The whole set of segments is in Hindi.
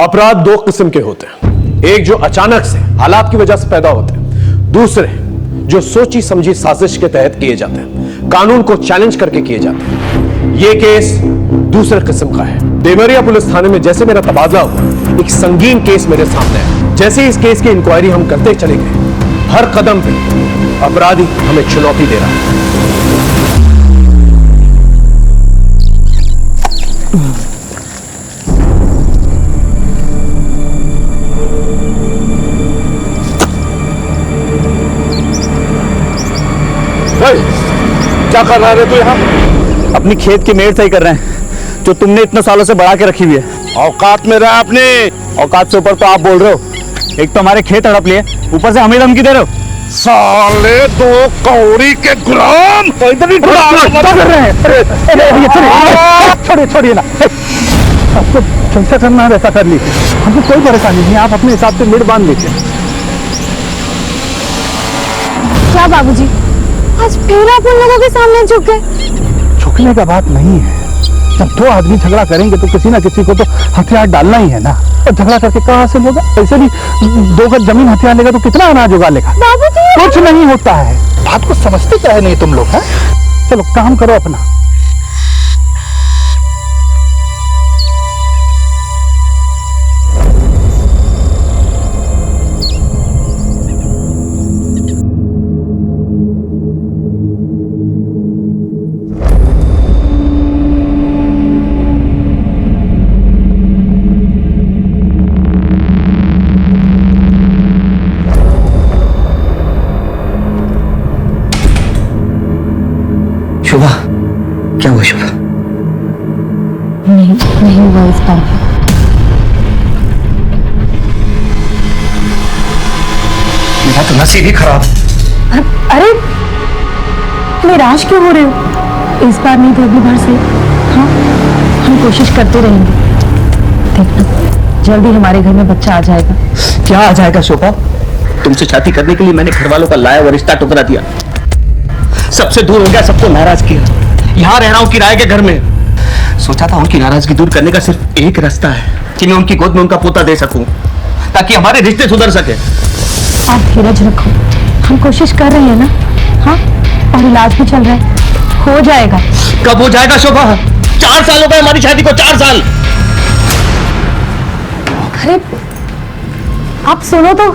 अपराध दो किस्म के होते हैं, एक जो अचानक से हालात की वजह से पैदा होते हैं, दूसरे जो सोची समझी साजिश के तहत किए जाते हैं, कानून को चैलेंज करके किए जाते हैं। यह केस दूसरे किस्म का है। देवरिया पुलिस थाने में जैसे मेरा तबादला हुआ, एक संगीन केस मेरे सामने है। जैसे इस केस की इंक्वायरी हम करते चले गए, हर कदम पे अपराधी हमें चुनौती दे रहा है। क्या कर रहा है तू यहाँ? अपनी खेत की मेड़ सही कर रहे हैं, जो तुमने इतने सालों से बढ़ा के रखी हुई है। औकात में रहा अपने। औकात से ऊपर तो आप बोल रहे हो। एक तो हमारे खेत हड़प लिए, ऊपर से हमें धमकी दे रहे हो। साले दो कौड़ी के गुलाम कर रहे हैं। छोड़िए ना, आपको जैसा करना है वैसा कर लीजिए, हमको कोई परेशानी नहीं है। आप अपने हिसाब से मेड़ बांध लीजिए। क्या बाबूजी, आज फिर आप उन लोगों के सामने झुक गए? झुकने का बात नहीं है। जब दो आदमी झगड़ा करेंगे तो किसी ना किसी को तो हथियार डालना ही है ना। और झगड़ा करके कहाँ हासिल होगा? ऐसे भी 2 गज जमीन हथियार लेगा तो कितना अनाज उगा लेगा? बाबूजी, कुछ नहीं होता है। बात को समझते क्या है नहीं तुम लोग? है, चलो काम करो अपना। शुभा, क्या हुआ शुभा? नहीं हुआ इस बार। मेरा तो नसीब ही खराब। अरे निराश क्यों हो रहे हो? इस बार नहीं तो अगली बार से। हाँ, हम कोशिश करते रहेंगे। देखना, जल्दी हमारे घर में बच्चा आ जाएगा। क्या आ जाएगा शोभा? तुमसे शादी करने के लिए मैंने घर वालों का लाया और रिश्ता टुकरा दिया। सबसे दूर हो गया, सबको नाराज किया। यहाँ रह रहा हूँ किराए के घर में। सोचा था उनकी नाराजगी दूर करने का सिर्फ एक रास्ता है कि मैं उनकी गोद में उनका पोता दे सकूं, ताकि हमारे रिश्ते सुधर सके। आप धीरज रखो, हम कोशिश कर रहे हैं ना। हाँ, और इलाज भी चल रहा है, हो जाएगा। कब हो जाएगा शोभा? 4 साल हो गए हमारी शादी को, 4 साल। अरे आप सुनो तो।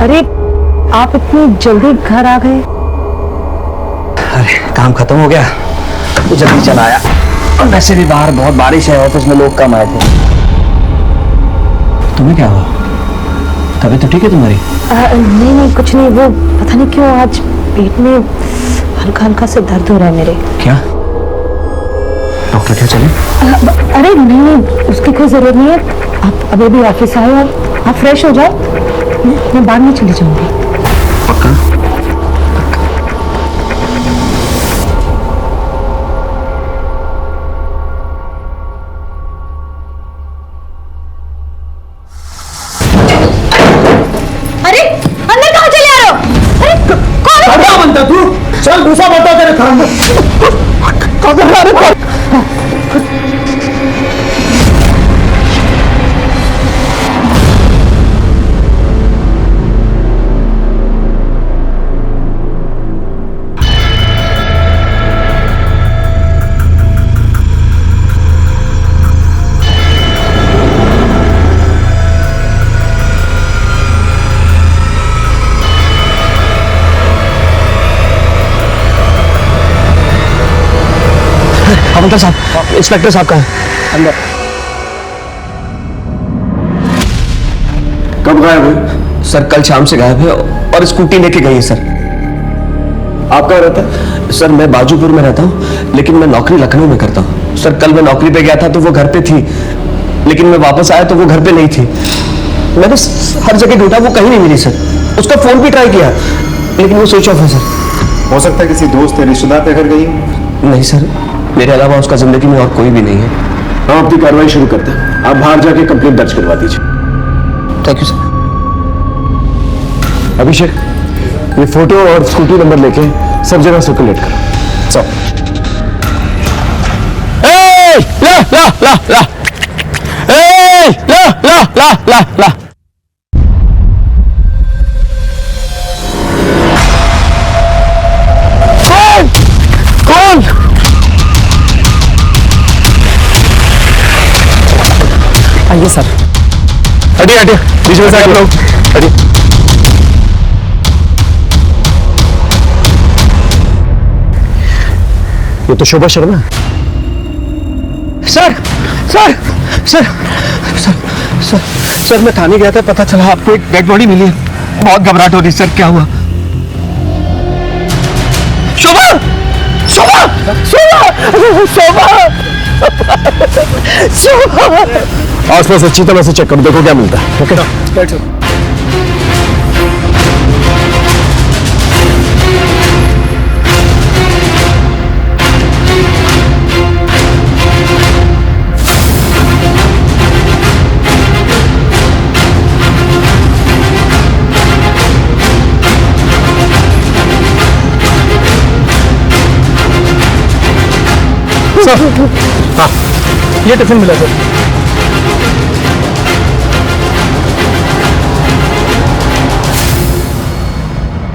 अरे आप इतनी जल्दी घर आ गए? अरे काम खत्म हो गया तो जल्दी चला आया। और वैसे भी बाहर बहुत बारिश है, ऑफिस में लोग कम आए थे। तुम्हें क्या हुआ? तबीयत तो ठीक है तुम्हारी? नहीं कुछ नहीं, वो पता नहीं क्यों आज पेट में हल्का हल्का से दर्द हो रहा है मेरे। क्या डॉक्टर क्या चले? अरे नहीं, उसकी कोई जरूरत नहीं है। आप अभी भी ऑफिस आए और आप फ्रेश हो जाओ। मैं बाद में चली जाऊंगी। पक्का? अरे अंदर कहाँ चले आ रहे हो? अरे कौन क्या बनता तू? चल दूसरा बनता तेरे खान में। हवलदार साहब, इंस्पेक्टर साहब कहाँ है? अंदर। कब गायब हुए? सर कल शाम से गायब है और स्कूटी लेके गई है सर। आप कहाँ रहते हैं? सर मैं बाजूपुर में रहता हूँ, लेकिन मैं नौकरी लखनऊ में करता हूँ। सर कल मैं नौकरी पे गया था तो वो घर पे थी, लेकिन मैं वापस आया तो वो घर पे नहीं थी। मैंने हर जगह ढूंढा, वो कहीं नहीं मिली सर। उसका फोन भी ट्राई किया, लेकिन वो स्विच ऑफ है सर। हो सकता है किसी दोस्त या रिश्तेदार के घर गई हो। नहीं सर, मेरे अलावा उसका जिंदगी में और कोई भी नहीं है। हम अपनी कार्रवाई शुरू करते हैं। आप बाहर जाके कंप्लेंट दर्ज करवा दीजिए। Thank you sir. अभिषेक, ये फोटो और स्कूटी नंबर लेके सब जगह सर्कुलेट करो। सब। ला ला ला ला ला ला ला ला ला। कौन? आइए सर। हटिए हटिए, बीच में से आगे लोग हटिए। ये तो शोभा शर्मा है। Sir sir sir sir sir sir मैं थाने गया था, पता चला आपको एक डेड बॉडी मिली है। बहुत घबराहट हो रही सर, क्या हुआ? शोभा शोभा शोभा शोभा शोभा। आसपास अच्छी तरह से चेक करो, देखो क्या मिलता है। ओके बैठो। सर, हाँ, ये टिफिन मिला सर।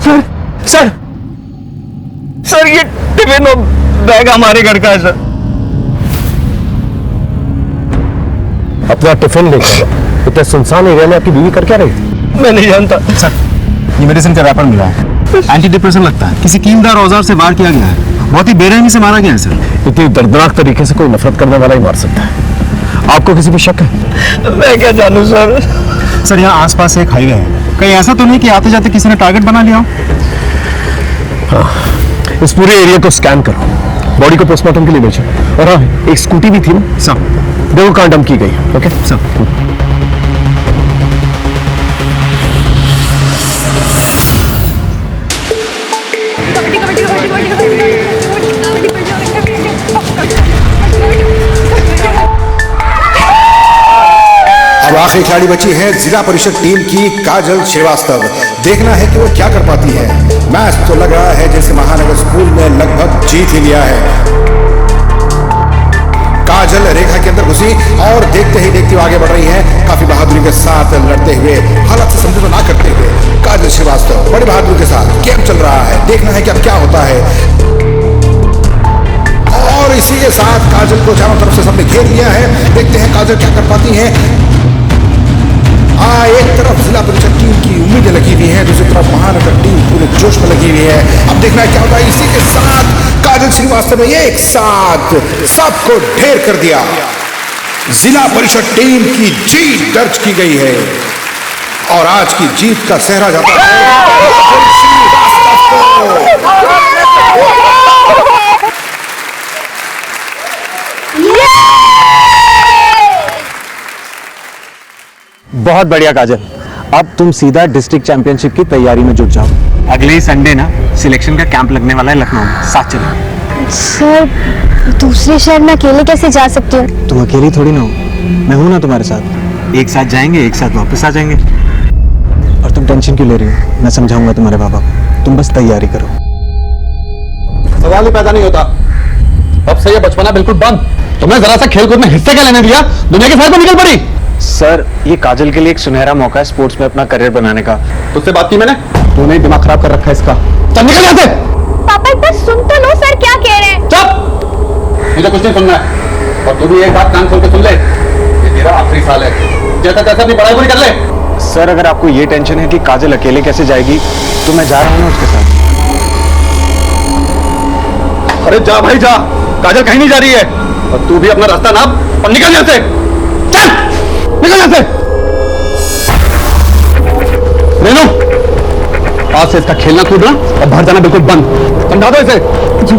सर सर सर ये टिफिन और बैग हमारे घर का है सर। अपना टिफिन लेकर इतने सुनसान एरिया में आपकी बीवी कर क्या रही थी? मैं नहीं जानता सर, ये मेडिसिन का रैपर मिला है। एंटी डिप्रेशन लगता है, किसी कीमदार औजार से वार किया गया है। बहुत ही बेरहमी से मारा गया है सर। इतनी दर्दनाक तरीके से कोई नफरत करने वाला ही मार सकता है। आपको किसी पे शक है? मैं क्या जानूं सर। सर यहाँ आसपास एक हाईवे है, कहीं ऐसा तो नहीं कि आते जाते किसी ने टारगेट बना लिया हो? इस पूरे एरिया को स्कैन करो, बॉडी को पोस्टमार्टम के लिए भेजो। और हाँ, एक स्कूटी भी थी ना, सब देखो कहाँ डंप की गई है। ओके सब। अब आखिरी खिलाड़ी बची है जिला परिषद टीम की काजल श्रीवास्तव। देखना है कि वो क्या कर पाती है। मैच तो लग रहा है जैसे महानगर स्कूल ने लगभग जीत ही लिया है। काजल रेखा के अंदर घुसी और देखते ही देखते आगे बढ़ रही है, काफी बहादुरी के साथ लड़ते हुए, हालत से समझौता ना करते हुए। काजल श्रीवास्तव बड़ी बहादुरी के साथ गेम चल रहा है। देखना है कि अब क्या होता है। और इसी के साथ काजल को चारों तरफ से सबने घेर लिया है। देखते हैं काजल क्या कर पाती है। एक तरफ जिला परिषद टीम की उम्मीदें लगी हुई हैं, दूसरी तरफ महानगर टीम पूरे जोश में लगी हुई है। अब देखना है क्या होता है। इसी के साथ काजल श्रीवास्तव ने एक साथ सबको ढेर कर दिया। जिला परिषद टीम की जीत दर्ज की गई है और आज की जीत का सेहरा जाता है बहुत बढ़िया काजल, अब तुम सीधा डिस्ट्रिक्ट चैंपियनशिप की तैयारी में जुट जाओ। अगले ही संडे ना सिलेक्शन का कैंप लगने वाला है लखनऊ में, साथ चलो। सर दूसरे शहर में अकेले कैसे जा सकती हूँ? तुम अकेली थोड़ी ना हो, मैं हूं ना तुम्हारे साथ। एक साथ जाएंगे, एक साथ वापस आ जाएंगे। और तुम टेंशन क्यों ले रही हो? मैं समझाऊंगा तुम्हारे पापा को, तुम बस तैयारी करो। सवाल ही पैदा नहीं होता। अब से ये बचपना बिल्कुल बंद। तुमने जरा सा खेलकूद में हिस्से क्या लेने दिया? दुनिया के सर पर निकल पड़ी। सर ये काजल के लिए एक सुनहरा मौका है स्पोर्ट्स में अपना करियर बनाने का। तुझसे बात की मैंने? तूने दिमाग खराब कर रखा है इसका। चल निकल यहाँ से। पापा एक बार सुन तो लो, सर क्या कह रहे हैं? चुप, मुझे कुछ नहीं सुनना है। और तू भी एक बात कान खोल के सुन ले, ये तेरा आखिरी साल है। जैसा तैसा अपनी पढ़ाई पूरी कर ले। सर अगर आपको ये टेंशन है कि काजल अकेले कैसे जाएगी, तो मैं जा रहा हूँ ना उसके साथ। अरे जा भाई जा, काजल कहीं नहीं जा रही है। और तू भी अपना रास्ता नाप और निकल यहाँ से। चल निकल यहाँ से। ले लो, आज से इसका खेलना कूदना और बाहर जाना बिल्कुल बंद। समझा दो इसे। जी।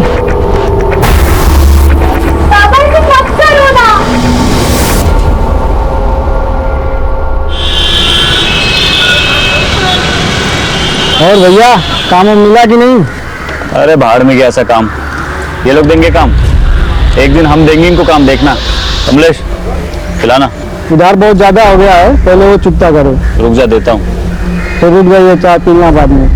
पापा इसे मत करो ना। और भैया काम मिला कि नहीं? अरे बाहर में गया ऐसा काम, ये लोग देंगे काम, एक दिन हम देंगे इनको काम। देखना कमलेश, खिलाना। उधार बहुत ज्यादा हो गया है, पहले वो चुकता करो। रुक जा, देता हूँ। तो रुक जाइए, चाय पीना बाद में।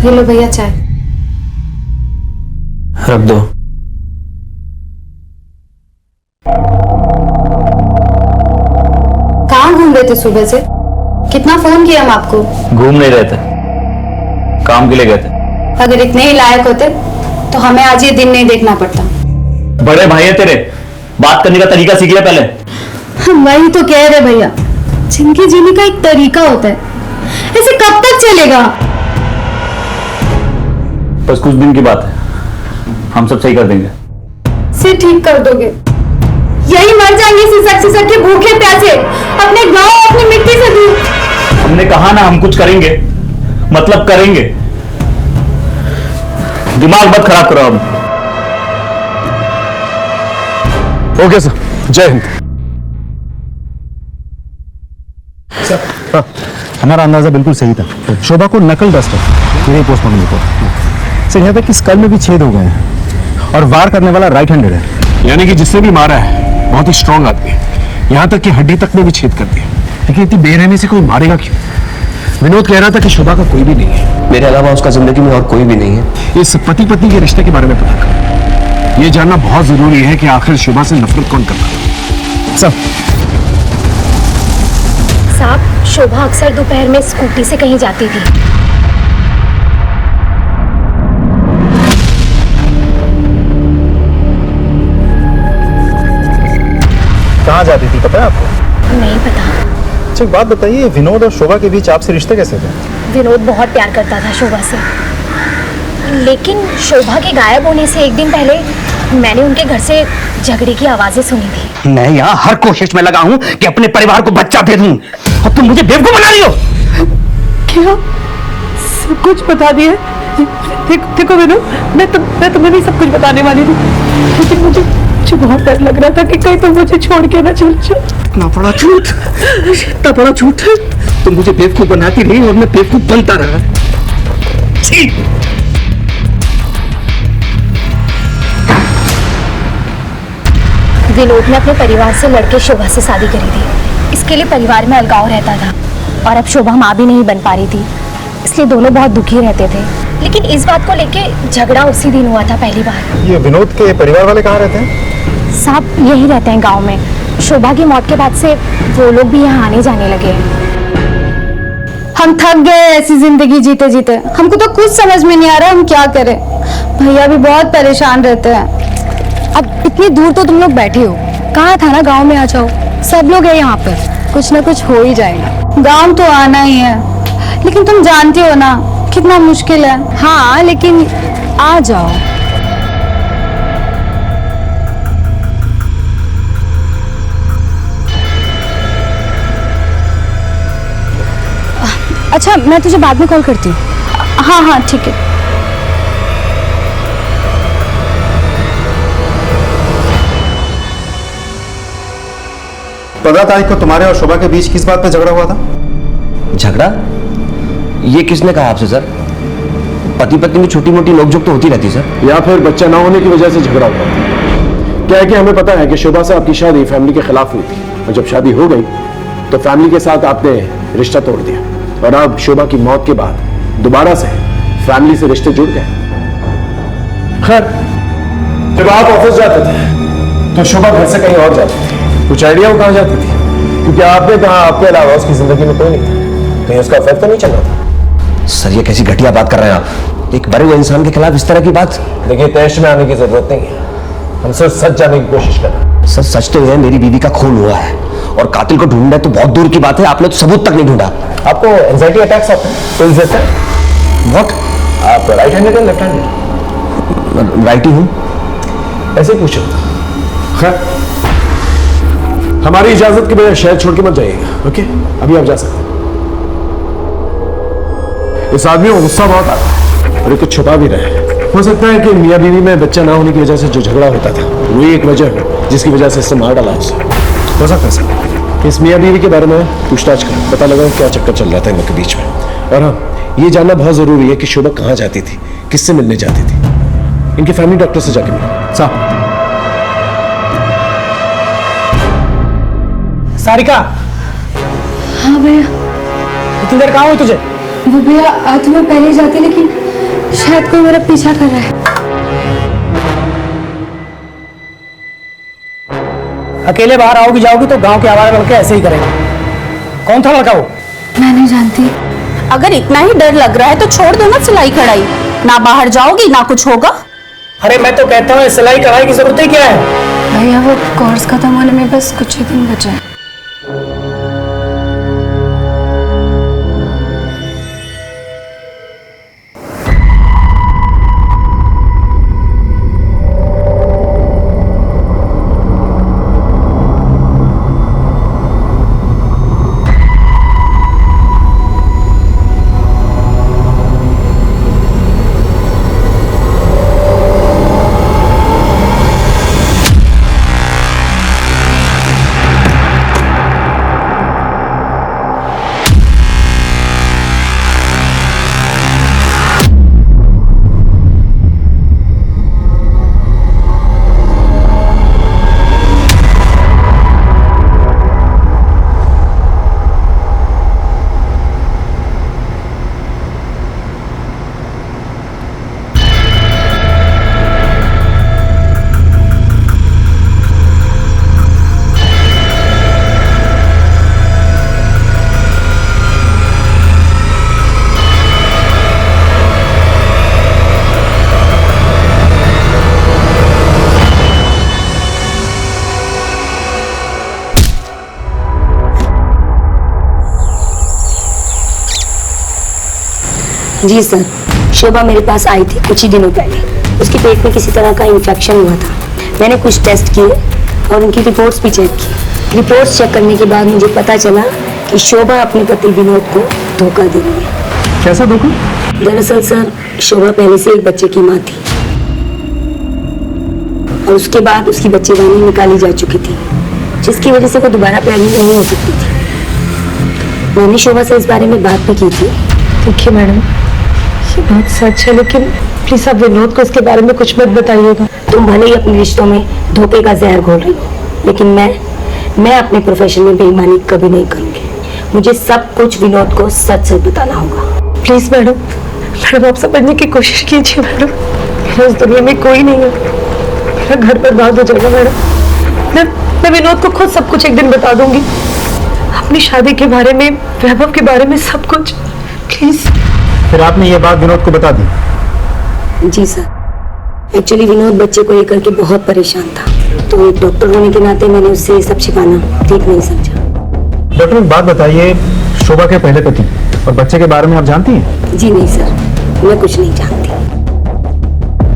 ये लो भैया चाय। रख दो। कहाँ घूम रहे थे सुबह से? कितना फोन किया हम आपको? घूम नहीं रहे थे, काम के लिए गए थे। अगर इतने ही लायक होते तो हमें आज ये दिन नहीं देखना पड़ता। बड़े भाई है तेरे, बात करने का तरीका सीख ले पहले। वही तो कह रहे भैया, जिंदगी जीने का एक तरीका होता है, ऐसे कब तक चलेगा? बस कुछ दिन की बात है, हम सब सही कर देंगे। से ठीक कर दोगे? यही मर जाएंगे सिसक के भूखे प्यासे, अपने गांव अपनी मिट्टी से दूर। हमने कहा ना हम कुछ करेंगे, मतलब करेंगे। दिमाग मत खराब करो अब। ओके सर, जय हिंद। हमारा अंदाजा बिल्कुल सही था। शोभा को नकल डस्ट है, मेरी पोस्टमार्टम रिपोर्ट से यहाँ तक कि स्कल में भी छेद हो गए हैं और वार करने वाला राइट हैंडेड है। यानी कि जिसने भी मारा है बहुत ही स्ट्रांग आदमी है, यहाँ तक कि हड्डी तक में भी छेद कर दिया। लेकिन इतनी बेरहमी से कोई मारेगा क्यों? विनोद कह रहा था कि शोभा का कोई भी नहीं है, मेरे अलावा उसका जिंदगी में और कोई भी नहीं है। इस पति पत्नी के रिश्ते के बारे में पता कर। ये जानना बहुत जरूरी है कि आखिर शोभा से नफरत कौन करता है। सब साहब शोभा अक्सर दोपहर में स्कूटी से कहीं जाती थी। कहाँ जाती थी पता है आपको? नहीं पता। अच्छा एक बात बताइए, विनोद और शोभा के बीच आपसे रिश्ते कैसे थे? विनोद बहुत प्यार करता था शोभा से, लेकिन शोभा के गायब होने से एक दिन पहले मैंने उनके घर से झगड़े की आवाजें सुनी थी। मैं यहाँ हर कोशिश में लगा हूँ कि अपने परिवार को बच्चा दे दूँ, और तुम मुझे बेवकूफ बना रही हो। क्या सब कुछ बता दिया? देखो विनोद, मैं तुम्हें भी सब कुछ बताने वाली थी, लेकिन मुझे बहुत डर लग रहा था कि कहीं तुम मुझे छोड़ के ना चल जाओ। इतना बड़ा झूठ, इतना बड़ा झूठ। तुम मुझे बेवकूफ बनाती रही और मैं बेवकूफ बनता रहा। छी! विनोद ने अपने परिवार से लड़के शोभा से शादी करी थी। इसके लिए परिवार में अलगाव रहता था और अब शोभा माँ भी नहीं बन पा रही थी, इसलिए दोनों बहुत दुखी रहते थे। लेकिन इस बात को लेके झगड़ा उसी दिन हुआ था पहली बार। ये विनोद के परिवार वाले कहाँ रहते हैं? साहब यही रहते हैं गांव में। शोभा की मौत के बाद से वो लोग भी यहाँ आने जाने लगे हैं। हम थक गए ऐसी जिंदगी जीते जीते, हमको तो कुछ समझ में नहीं आ रहा हम क्या करें। भैया भी बहुत परेशान रहते हैं। अब इतनी दूर तो तुम लोग बैठे हो, कहा था ना गांव में आ जाओ, सब लोग है यहाँ पर, कुछ ना कुछ हो ही जाएगा। गांव तो आना ही है, लेकिन तुम जानती हो ना कितना मुश्किल है। हाँ लेकिन आ जाओ। अच्छा मैं तुझे बाद में कॉल करती हूँ। हाँ हाँ ठीक है। 15 तारीख को तुम्हारे और शोभा के बीच किस बात पे झगड़ा हुआ था? झगड़ा? ये किसने कहा आपसे सर? पति पत्नी में छोटी मोटी नोकझोंक तो होती रहती सर। या फिर बच्चा ना होने की वजह से झगड़ा हुआ। क्या है कि हमें पता है कि शोभा से आपकी शादी फैमिली के खिलाफ हुई थी, और जब शादी हो गई तो फैमिली के साथ आपने रिश्ता तोड़ दिया, और अब शोभा की मौत के बाद दोबारा से फैमिली से रिश्ते जुड़ गए। खैर, जब आप ऑफिस जाते थे तो शोभा घर से कहीं और जाती थी। कुछ आइडिया वो कहाँ जाती थी? क्योंकि आपने कहा आपके अलावा उसकी जिंदगी में कोई नहीं था, कहीं उसका अफेयर तो नहीं चल रहा था। सर ये कैसी घटिया बात कर रहे हैं आप? एक मरे हुए इंसान के खिलाफ इस तरह की बात? देखिए, तैश में आने की जरूरत नहीं है, हम सिर्फ सच जानने की कोशिश कर रहे हैं। सर सच तो है मेरी बीवी का खून हुआ है, और कातिल को ढूंढना तो बहुत दूर की बात है, आपने तो सबूत तक नहीं ढूंढा। आपको एंजाइटी अटैक्स आते हैं? तो जैसे व्हाट? आप राइट हैंडेड या लेफ्ट हैंडेड? राइट ही हूँ। ऐसे ही पूछो। खैर, हमारी इजाजत के बगैर शहर छोड़ के मत जाइएगा, ओके? अभी आप जा सकते हैं। इस आदमी को गुस्सा बहुत आता है और ये कुछ छुपा भी रहे हैं। हो सकता है कि मियां बीवी में बच्चा ना होने की वजह से जो झगड़ा होता था वही एक वजह है जिसकी वजह से इसने मार डाला उसे। हो सकता है सर। इस मियां बीवी के बारे में पूछताछ करें, पता लगा क्या चक्कर चल रहा था इन लोगों के बीच में। और हाँ, ये जानना बहुत जरूरी है कि शोभा कहाँ जाती थी, किससे मिलने जाती थी। इनके फैमिली डॉक्टर से जाके मिलो। साहब। सारिका। हाँ भैया। इतनी देर कहाँ हुई तुझे? वो भैया आज मैं पहले जाती, लेकिन शायद कोई मेरा पीछा कर रहा है। अकेले बाहर आओगी जाओगी तो गांव के आवारा लड़के ऐसे ही करेंगे। कौन था लड़का वो? मैं नहीं जानती। अगर इतना ही डर लग रहा है तो छोड़ दो ना सिलाई कढ़ाई, ना बाहर जाओगी ना कुछ होगा। अरे मैं तो कहता हूँ सिलाई कढ़ाई की जरूरत ही क्या है? भैया वो कोर्स खत्म होने में बस कुछ ही दिन बचे हैं। जी सर, शोभा मेरे पास आई थी कुछ ही दिनों पहले। उसके पेट में किसी तरह का इन्फेक्शन हुआ था। मैंने कुछ टेस्ट किए और उनकी रिपोर्ट्स भी चेक की। रिपोर्ट्स चेक करने के बाद मुझे पता चला कि शोभा अपने पति विनोद को धोखा दे रही है। कैसा धोखा? दरअसल सर, शोभा पहले से एक बच्चे की माँ थी और उसके बाद उसकी बच्चेदानी निकाली जा चुकी थी, जिसकी वजह से वो दोबारा प्रेग्नेंट नहीं हो सकती थी। मैंने शोभा से इस बारे में बात भी की थी। देखिए मैडम, ये बात सच है, लेकिन प्लीज आप विनोद को इसके बारे में कुछ मत बताइएगा। तुम भले ही अपने रिश्तों में धोखे का जहर घोल रही हो, लेकिन मैं अपने प्रोफेशन में बेईमानी कभी नहीं करूंगी। मुझे सब कुछ विनोद को सच सच बताना होगा। प्लीज मैडम आप समझने की कोशिश कीजिए मैडम। इस दुनिया में कोई नहीं है, मेरा घर बर्बाद हो जाएगा मैडम। मैं विनोद को खुद सब कुछ एक दिन बता दूंगी, अपनी शादी के बारे में, वैभव के बारे में, सब कुछ। प्लीज। फिर आपने ये बात विनोद को बता दी? जी सर, एक्चुअली विनोद बच्चे को लेकर के बहुत परेशान था, तो एक डॉक्टर होने के नाते मैंने उससे सब छिपाना ठीक नहीं समझा। डॉक्टर एक बात बताइए, शोभा के पहले पति और बच्चे के बारे में आप जानती हैं? जी नहीं सर, मैं कुछ नहीं जानती।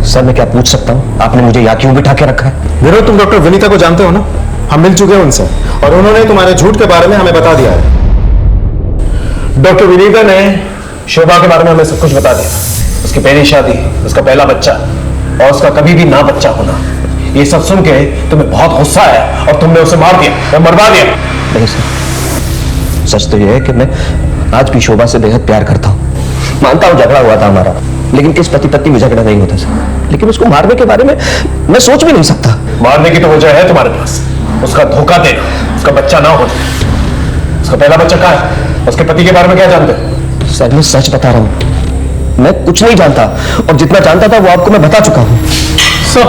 सर मैं क्या पूछ सकता हूँ, आपने मुझे यहाँ क्यों बिठा के रखा है? विनोद, तुम डॉक्टर विनीता को जानते हो ना? हम मिल चुके हैं उनसे और उन्होंने तुम्हारे झूठ के बारे में हमें बता दिया है। डॉक्टर विनीता ने शोभा के बारे में हमें सब कुछ बता दिया। उसकी पहली शादी, उसका पहला बच्चा और उसका कभी भी ना बच्चा होना, ये सब सुन के तुम्हें बहुत गुस्सा आया और तुमने उसे मार दिया या मरवा दिया। नहीं सर, सच तो यह है कि मैं आज भी शोभा से बेहद प्यार करता हूँ। मानता हूँ झगड़ा हुआ था हमारा, लेकिन किस पति पत्नी में झगड़ा नहीं होता सर। लेकिन उसको मारने के बारे में मैं सोच भी नहीं सकता। मारने की तो वजह है तुम्हारे पास, उसका धोखा देना, उसका बच्चा ना होना। उसका पहला बच्चा कहाँ है? उसके पति के बारे में क्या जानते हो? सर मैं सच बता रहा हूँ, मैं कुछ नहीं जानता, और जितना जानता था वो आपको मैं बता चुका हूँ। सर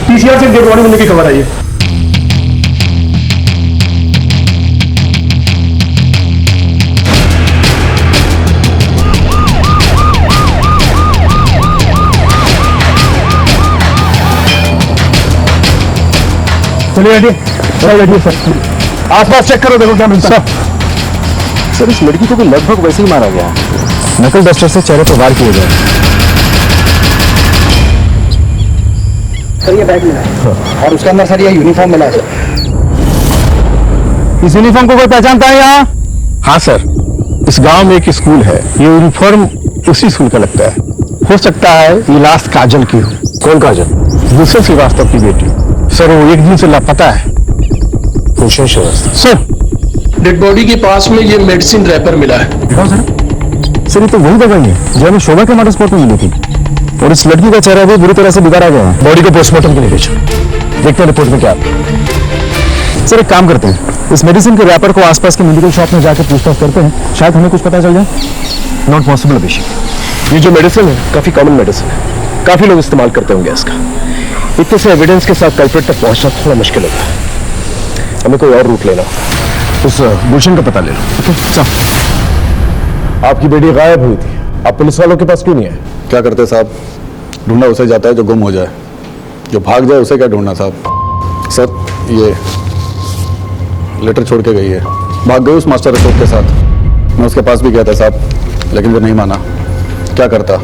पीसीआर से डेड बॉडी मिलने की खबर आई है। चलिए बैठिए सर, आसपास चेक करो, देखो क्या मिलता है। सर इस लड़की को भी लगभग वैसे ही मारा गया है। नकल डस्टर से चेहरे पर वार किए गए। सर ये बैग मिला है और उसके अंदर सर ये यूनिफॉर्म मिला है सर। इस यूनिफॉर्म को कोई पहचानता है यहाँ? हाँ सर, इस गांव में एक स्कूल है, ये यूनिफॉर्म उसी स्कूल का लगता है। हो सकता है ये लास्ट काजल की हो। कौन काजल? दूसरे श्रीवास्तव की बेटी। सर वो एक दिन से लापता है। Bhushan Shrivastava. Sir dead body के पास में ये मेडिसिन रैपर मिला है। दिखाओ सर ये तो वही दवाई है जो हमें शोभा के मर्डर स्पॉट में मिली थी, और इस लड़की का चेहरा भी बुरी तरह से बिगाड़ा गया है। बॉडी को पोस्टमार्टम के लिए भेजो, देखते हैं रिपोर्ट में क्या। सर एक काम करते हैं, इस मेडिसिन के रैपर को आसपास के मेडिकल शॉप में जाकर पूछताछ करते हैं, शायद हमें कुछ पता चल जाए। नॉट पॉसिबल अभिषेक, ये जो मेडिसिन है काफी कॉमन मेडिसिन है, काफी लोग इस्तेमाल करते होंगे इसका। इतने से एविडेंस के साथ कल्प्रिट तक पहुंचना थोड़ा मुश्किल होता है, हमें कोई और रूट लेना होगा। उस गुलशन का पता ले लो। ओके चल। आपकी बेटी गायब हुई थी, आप पुलिस वालों के पास क्यों नहीं आए? क्या करते साहब, ढूंढना उसे जाता है जो गुम हो जाए, जो भाग जाए उसे क्या ढूंढना साहब। सर ये लेटर छोड़ के गई है, भाग गई उस मास्टर अशोक के साथ। मैं उसके पास भी गया था साहब, लेकिन वो नहीं माना। क्या करता,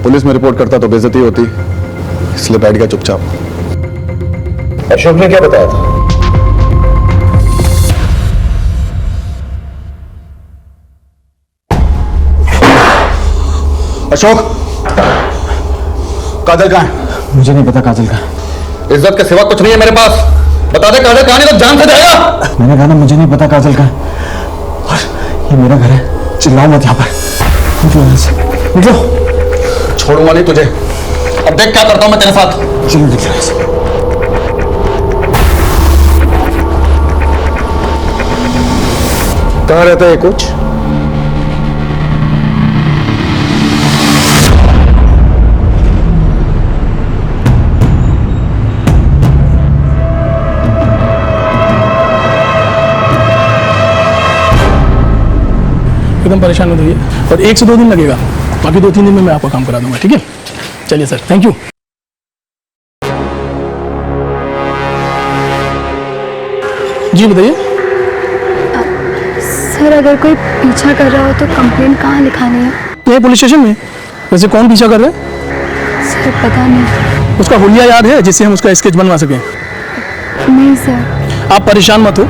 पुलिस में रिपोर्ट करता तो बेइज्जती होती, इसलिए बैठ गया चुपचाप। अशोक ने क्या बताया था? अशोक, काजल कहाँ है? मुझे नहीं पता काजल का। इज्जत के सिवा कुछ नहीं है मेरे पास, बता दे काजल कहाँ, नहीं तो जान से जाएगा। मैंने कहा ना मुझे नहीं पता काजल का, और ये मेरा घर है, चिल्लाओ मत यहाँ पर। निकलो यहाँ से, निकलो। छोड़ूंगा नहीं तुझे, अब देख क्या करता हूं मैं तेरे साथ। चलो निकलो यहाँ से। कहाँ रहता है कुछ? एकदम परेशान मत होइए, और 1 से 2 दिन लगेगा, बाकी 2-3 दिन में मैं आपका काम करा दूंगा। ठीक है, चलिए सर, थैंक यू। जी बताइए। सर अगर कोई पीछा कर रहा हो तो कंप्लेंट कहाँ लिखानी है? ये पुलिस स्टेशन में। वैसे कौन पीछा कर रहा है? सर पता नहीं। उसका हुलिया याद है जिससे हम उसका स्केच बनवा सकें? नहीं सर। आप परेशान मत हो,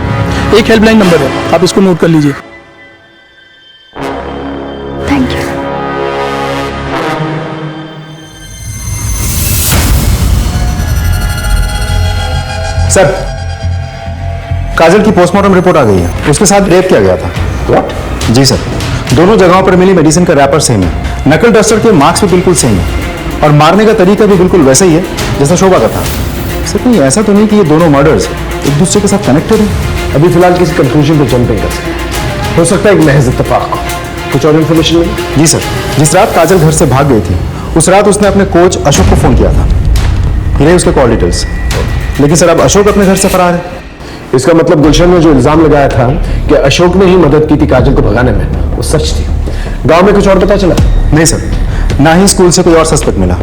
एक हेल्पलाइन नंबर है, आप इसको नोट कर लीजिए। Thank you. सर काजल की पोस्टमार्टम रिपोर्ट आ गई है, उसके साथ रेप किया गया था। व्हाट? जी सर, दोनों जगहों पर मिली मेडिसिन का रैपर सेम है, नकल डस्टर के मार्क्स भी बिल्कुल सेम है, और मारने का तरीका भी बिल्कुल वैसा ही है जैसा शोभा का था। सर कहीं ऐसा तो नहीं कि ये दोनों मर्डर्स एक दूसरे के साथ कनेक्टेड हैं? अभी फिलहाल किसी कंक्लूजन पे जंप नहीं कर सकते, हो सकता है एक महज इत्तेफाक हो। कुछ और इन्फॉर्मेशन मिली? जी सर, जिस रात काजल घर से भाग गई थी उस रात उसने अपने कोच अशोक को फोन किया था। ये रही उसके कॉल डिटेल्स। लेकिन सर अब अशोक अपने घर से फरार है। इसका मतलब गुलशन ने जो इल्जाम लगाया था कि अशोक ने ही मदद की थी काजल को भगाने में, वो सच थी। गांव में कुछ और पता चला? नहीं सर, ना ही स्कूल से कोई और सस्पेक्ट मिला।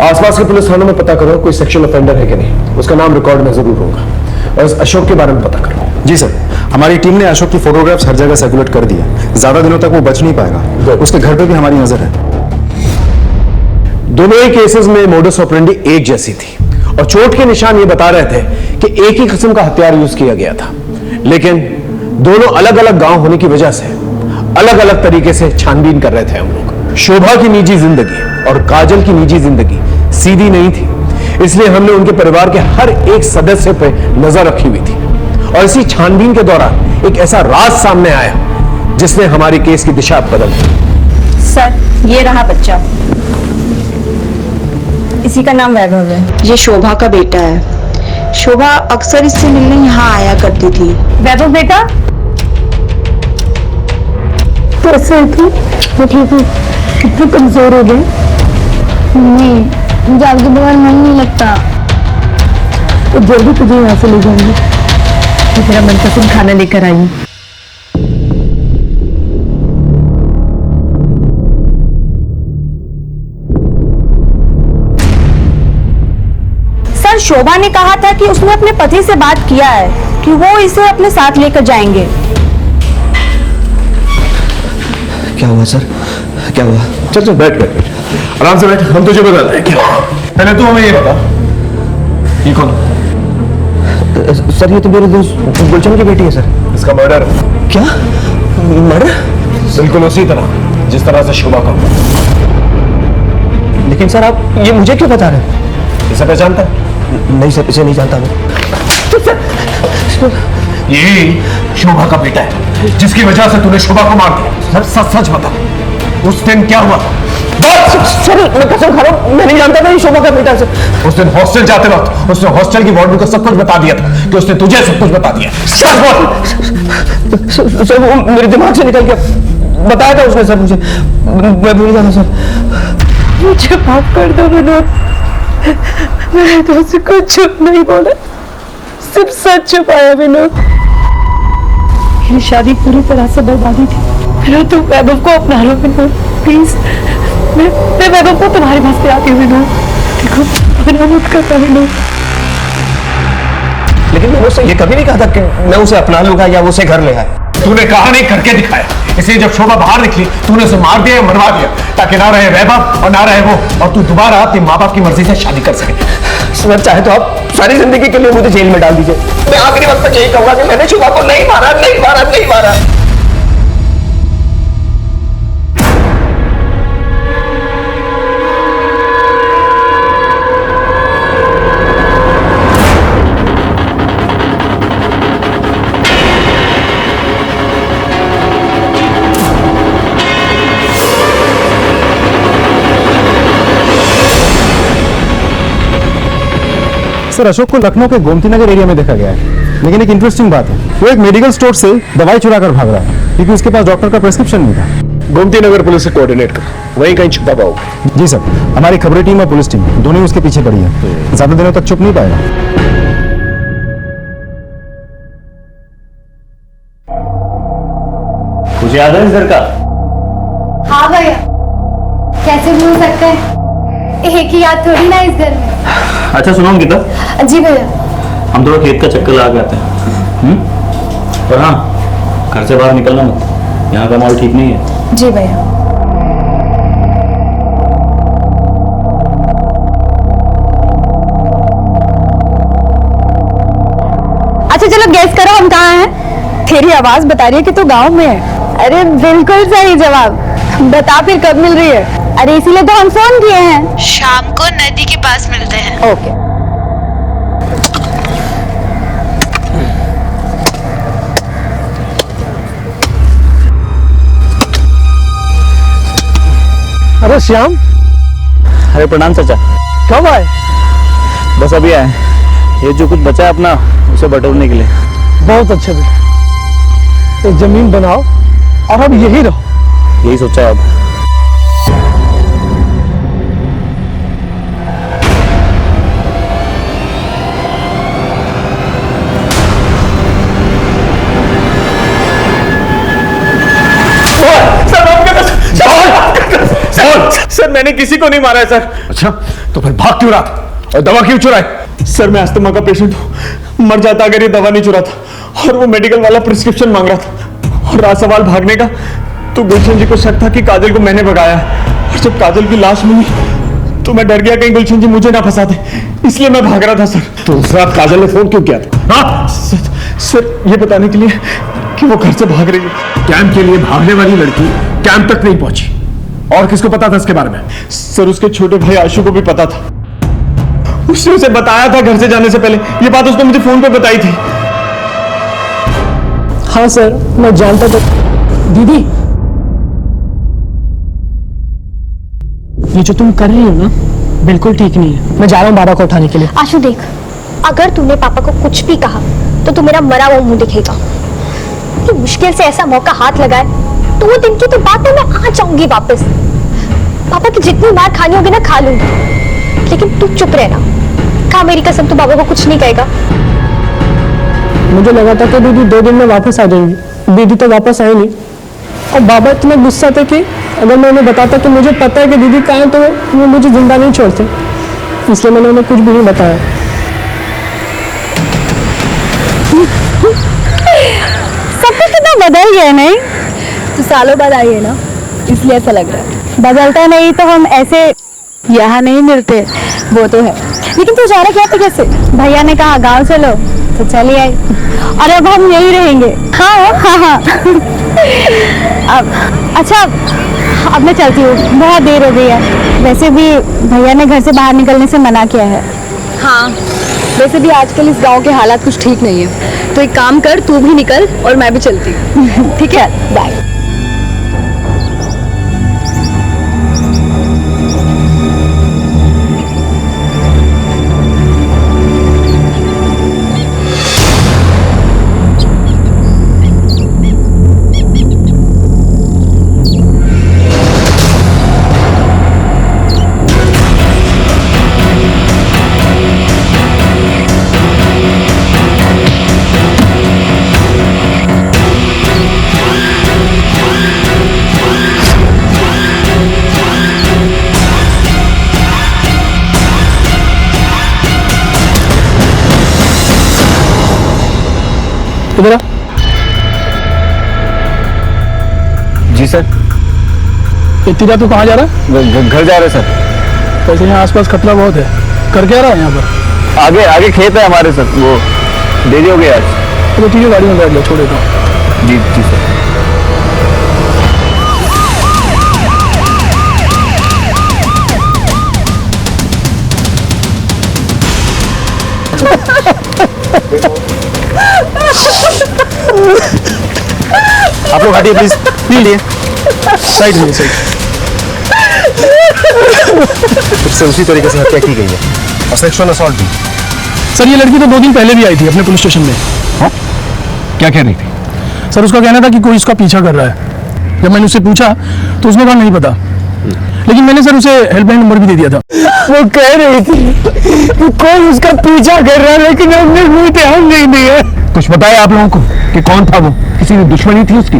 आसपास के पुलिस थानों में पता करो कोई सेक्सुअल ऑफेंडर है कि नहीं, उसका नाम रिकॉर्ड में जरूर होगा, और इस अशोक के बारे में पता करो। जी सर, हमारी टीम ने अशोक की फोटोग्राफ्स हर जगह सर्कुलेट कर दी है, ज्यादा दिनों तक वो बच नहीं पाएगा। उसके घर पे भी हमारी नजर है। दोनों ही केसेस में मोडस ऑपरेंडी एक जैसी थी, और चोट के निशान ये बता रहे थे कि एक ही किस्म का हथियार यूज किया गया था, लेकिन दोनों अलग अलग गांव होने की वजह से अलग अलग तरीके से छानबीन कर रहे थे हम लोग। शोभा की निजी जिंदगी और काजल की निजी जिंदगी सीधी नहीं थी, इसलिए हमने उनके परिवार के हर एक सदस्य पे नजर रखी हुई थी और इसी छानबीन के दौरान एक ऐसा राज सामने आया जिसने हमारी केस की दिशा बदल दी। सर, ये रहा बच्चा, इसी का नाम वैभव है। ये शोभा का बेटा है। शोभा अक्सर इससे मिलने यहाँ आया करती थी। वैभव बेटा, कैसे है तू? मैं ठीक हूँ। कितने कमजोर हो गए? नहीं, मुझे आपके बगैर मन नहीं लगता। तो जल्दी तुझे यहाँ से ले जाऊंगी। मैं तेरा मनपसंद खाना लेकर आई हूँ। सर, शोभा ने कहा था कि उसने अपने पति से बात किया है कि वो इसे अपने साथ लेकर जाएंगे। क्या हुआ सर? क्या हुआ? चल चल बैठ बैठ, आराम से बैठ, हम तुझे बताते हैं क्या। पहले तू हमें ये बता, ये कौन? सर, ये तो मेरे दोस्त गुलशन की बेटी है सर। इसका मर्डर। क्या मर्डर? बिल्कुल उसी तरह जिस तरह से शोभा का। लेकिन सर, आप ये मुझे क्यों बता रहे हैं? इसे पहचानता है? नहीं सर, इसे नहीं जानता मैं। ये शोभा का बेटा है जिसकी वजह से तूने शोभा को मार दिया। सर सच सच बता, उस दिन क्या हुआ? सर, मैं कसम खा रहा हूं, मैं नहीं जानता था ये शोभा का बेटा है सर। उस दिन हॉस्टल जाते वक्त उसने हॉस्टल की वार्डन को सब कुछ बता दिया था कि उसने तुझे सब कुछ बता दिया। सर, वो मेरे दिमाग से निकल गया। बताया था उसने सर मुझे, मैं भूल गया था सर। मुझे माफ कर दो विनोद, मैंने तुमसे कुछ छुप नहीं बोला, सिर्फ सच छुपाया विनोद। मेरी शादी पूरी तरह से बर्बादी थी। विनोद, तुम वैभव को अपना लो विनोद, प्लीज। मैं वैभव को तुम्हारे पास ले आती हूँ विनोद। देखो, अपना मत करता विनोद। लेकिन मैंने उससे ये कभी नहीं कहा था कि मैं उसे अपना लूंगा या वो उसे घर ले आए। तूने कहा नहीं, करके दिखाया। इसलिए जब शोभा बाहर निकली तूने उसे मार दिया या मरवा दिया ताकि ना रहे वैभव और ना रहे वो, और तू दोबारा अपने माँ बाप की मर्जी से शादी कर सके। सर, चाहे तो आप सारी जिंदगी के लिए मुझे जेल में डाल दीजिए। मैं आखिरी वक्त तक यही कहूंगा कि मैंने शोभा को नहीं मारा, नहीं मारा, नहीं मारा। सर, अशोक को लखनऊ के गोमती नगर एरिया में देखा गया है, लेकिन एक इंटरेस्टिंग बात है, वो एक मेडिकल स्टोर से दवाई चुरा कर भाग रहा है क्योंकि उसके पास डॉक्टर का प्रेस्क्रिप्शन नहीं था। गोमती नगर पुलिस से कोऑर्डिनेट कर, वहीं कहीं छुपा पाओगे। जी सर, हमारी खबरें टीम और पुलिस टीम दोनों ही उसके पीछे पड़ी है, ज्यादा दिनों तक छुप नहीं पाएगा। कुछ याद है इस घर का? हाँ भैया, कैसे भूल सकते हैं, एक ही याद थोड़ी ना इस घर में। अच्छा सुनो अंकिता, जी भैया। हम थोड़ा खेत का चक्कर लगा के आते हैं। और हाँ, घर से बाहर निकलना मत, यहाँ का माहौल ठीक नहीं है। जी भैया। अच्छा चलो गैस करो, हम कहाँ हैं? तेरी आवाज बता रही है कि तू गांव में है। अरे बिल्कुल सही जवाब। बता फिर कब मिल रही है? अरे इसीलिए तो हम फोन किए हैं। शाम को नदी के पास मिलते हैं। ओके। अरे श्याम, अरे प्रणाम चाचा। कब आए? बस अभी आए, ये जो कुछ बचा है अपना उसे बटोरने के लिए। बहुत अच्छे बेटे, एक जमीन बनाओ और अब यही रहो। यही सोचा है अब। सर, मैंने किसी को नहीं मारा है सर। अच्छा, तो फिर भाग क्यों रहा था और दवा क्यों चुराई? सर, मैं अस्थमा का पेशेंट हूँ, मर जाता अगर ये दवा नहीं चुराता। और वो मेडिकल वाला प्रिस्क्रिप्शन मांग रहा था। और रहा सवाल भागने का, तो गुलशन जी को शक था कि काजल को मैंने भगाया है। और जब काजल की लाश मिली तो मैं डर गया कहीं गुलशन जी मुझे ना फंसा दे, इसलिए मैं भाग रहा था सर। तो उस रात काजल ने फोन क्यों किया था? हाँ? सर, ये बताने के लिए कि वो घर से भाग रही है। कैंप के लिए भागने वाली लड़की कैंप तक नहीं पहुंची, और किसको पता था इसके बारे में? सर, उसके छोटे भाई आशु को भी पता था। उसने उसे बताया था घर से जाने से पहले। ये बात उसने मुझे फोन पे बताई थी। हाँ सर, मैं जानता था। दीदी, ये जो तुम कर रही हो ना, बिल्कुल ठीक नहीं है। मैं जा रहा हूँ बाबा को उठाने के लिए। आशु देख, अगर तूने पापा को कुछ भी कहा तो तू मेरा मरा हुआ मुंह दिखेगा। कि मुश्किल से ऐसा मौका हाथ लगाए तो वो दिन की तो बात है, मैं आ जाऊंगी वापस। पापा की जितनी मार खानी होगी ना खा लूंगी, लेकिन तू चुप रहना। कहा मेरी कसम, तू बाबा को कुछ नहीं कहेगा। मुझे लगा था कि दीदी 2 दिन में वापस आ जाएंगी। दीदी तो वापस आई नहीं, और बाबा इतना गुस्सा थे कि अगर मैं उन्हें बताता कि मुझे पता है कि दीदी कहाँ है तो वो मुझे जिंदा नहीं छोड़ते। इसलिए मैंने उन्हें कुछ भी नहीं बताया। सब कुछ कितना बदल गया नहीं? तो सालों बाद आई है ना, इसलिए ऐसा लग रहा है। बदलता नहीं तो हम ऐसे यहाँ नहीं मिलते। वो तो है, लेकिन तू जा रहा क्या कैसे? भैया ने कहा गांव चलो तो चली आई, और अब हम यही रहेंगे। हाँ हाँ हाँ। अब अच्छा, अब मैं चलती हूँ, बहुत देर हो गई है। वैसे भी भैया ने घर से बाहर निकलने से मना किया है। हाँ, वैसे भी आजकल इस गांव के हालात कुछ ठीक नहीं है, तो एक काम कर, तू भी निकल और मैं भी चलती हूँ। ठीक है, बाय। इधर आ। जी सर। इतनी रात को कहाँ जा रहा है? घर जा रहे सर। वैसे यहाँ आसपास खतरा बहुत है, कर क्या रहा है यहाँ पर? आगे आगे खेत है हमारे सर, वो देरी हो गया आज। तो ठीक है, गाड़ी में बैठ लो, छोड़ देता हूँ। जी जी सर। आप लोग हटिए प्लीज, प्लीज साइड में, साइड। फिर उसी तरीके से हत्या की गई है और सेक्सुअल असॉल्ट भी। सर ये लड़की तो 2 दिन पहले भी आई थी अपने पुलिस स्टेशन में। हाँ? क्या कह रही थी? सर उसका कहना था कि कोई इसका पीछा कर रहा है। जब मैंने उससे पूछा तो उसने कहा नहीं पता, लेकिन मैंने सर उसे हेल्पलाइन नंबर भी दे दिया था। वो कह रही थी कि कोई उसका पीछा कर रहा है, लेकिन हमने कोई ध्यान नहीं दिया। कुछ बताया आप लोगों को कि कौन था वो? किसी ने दुश्मनी थी उसकी?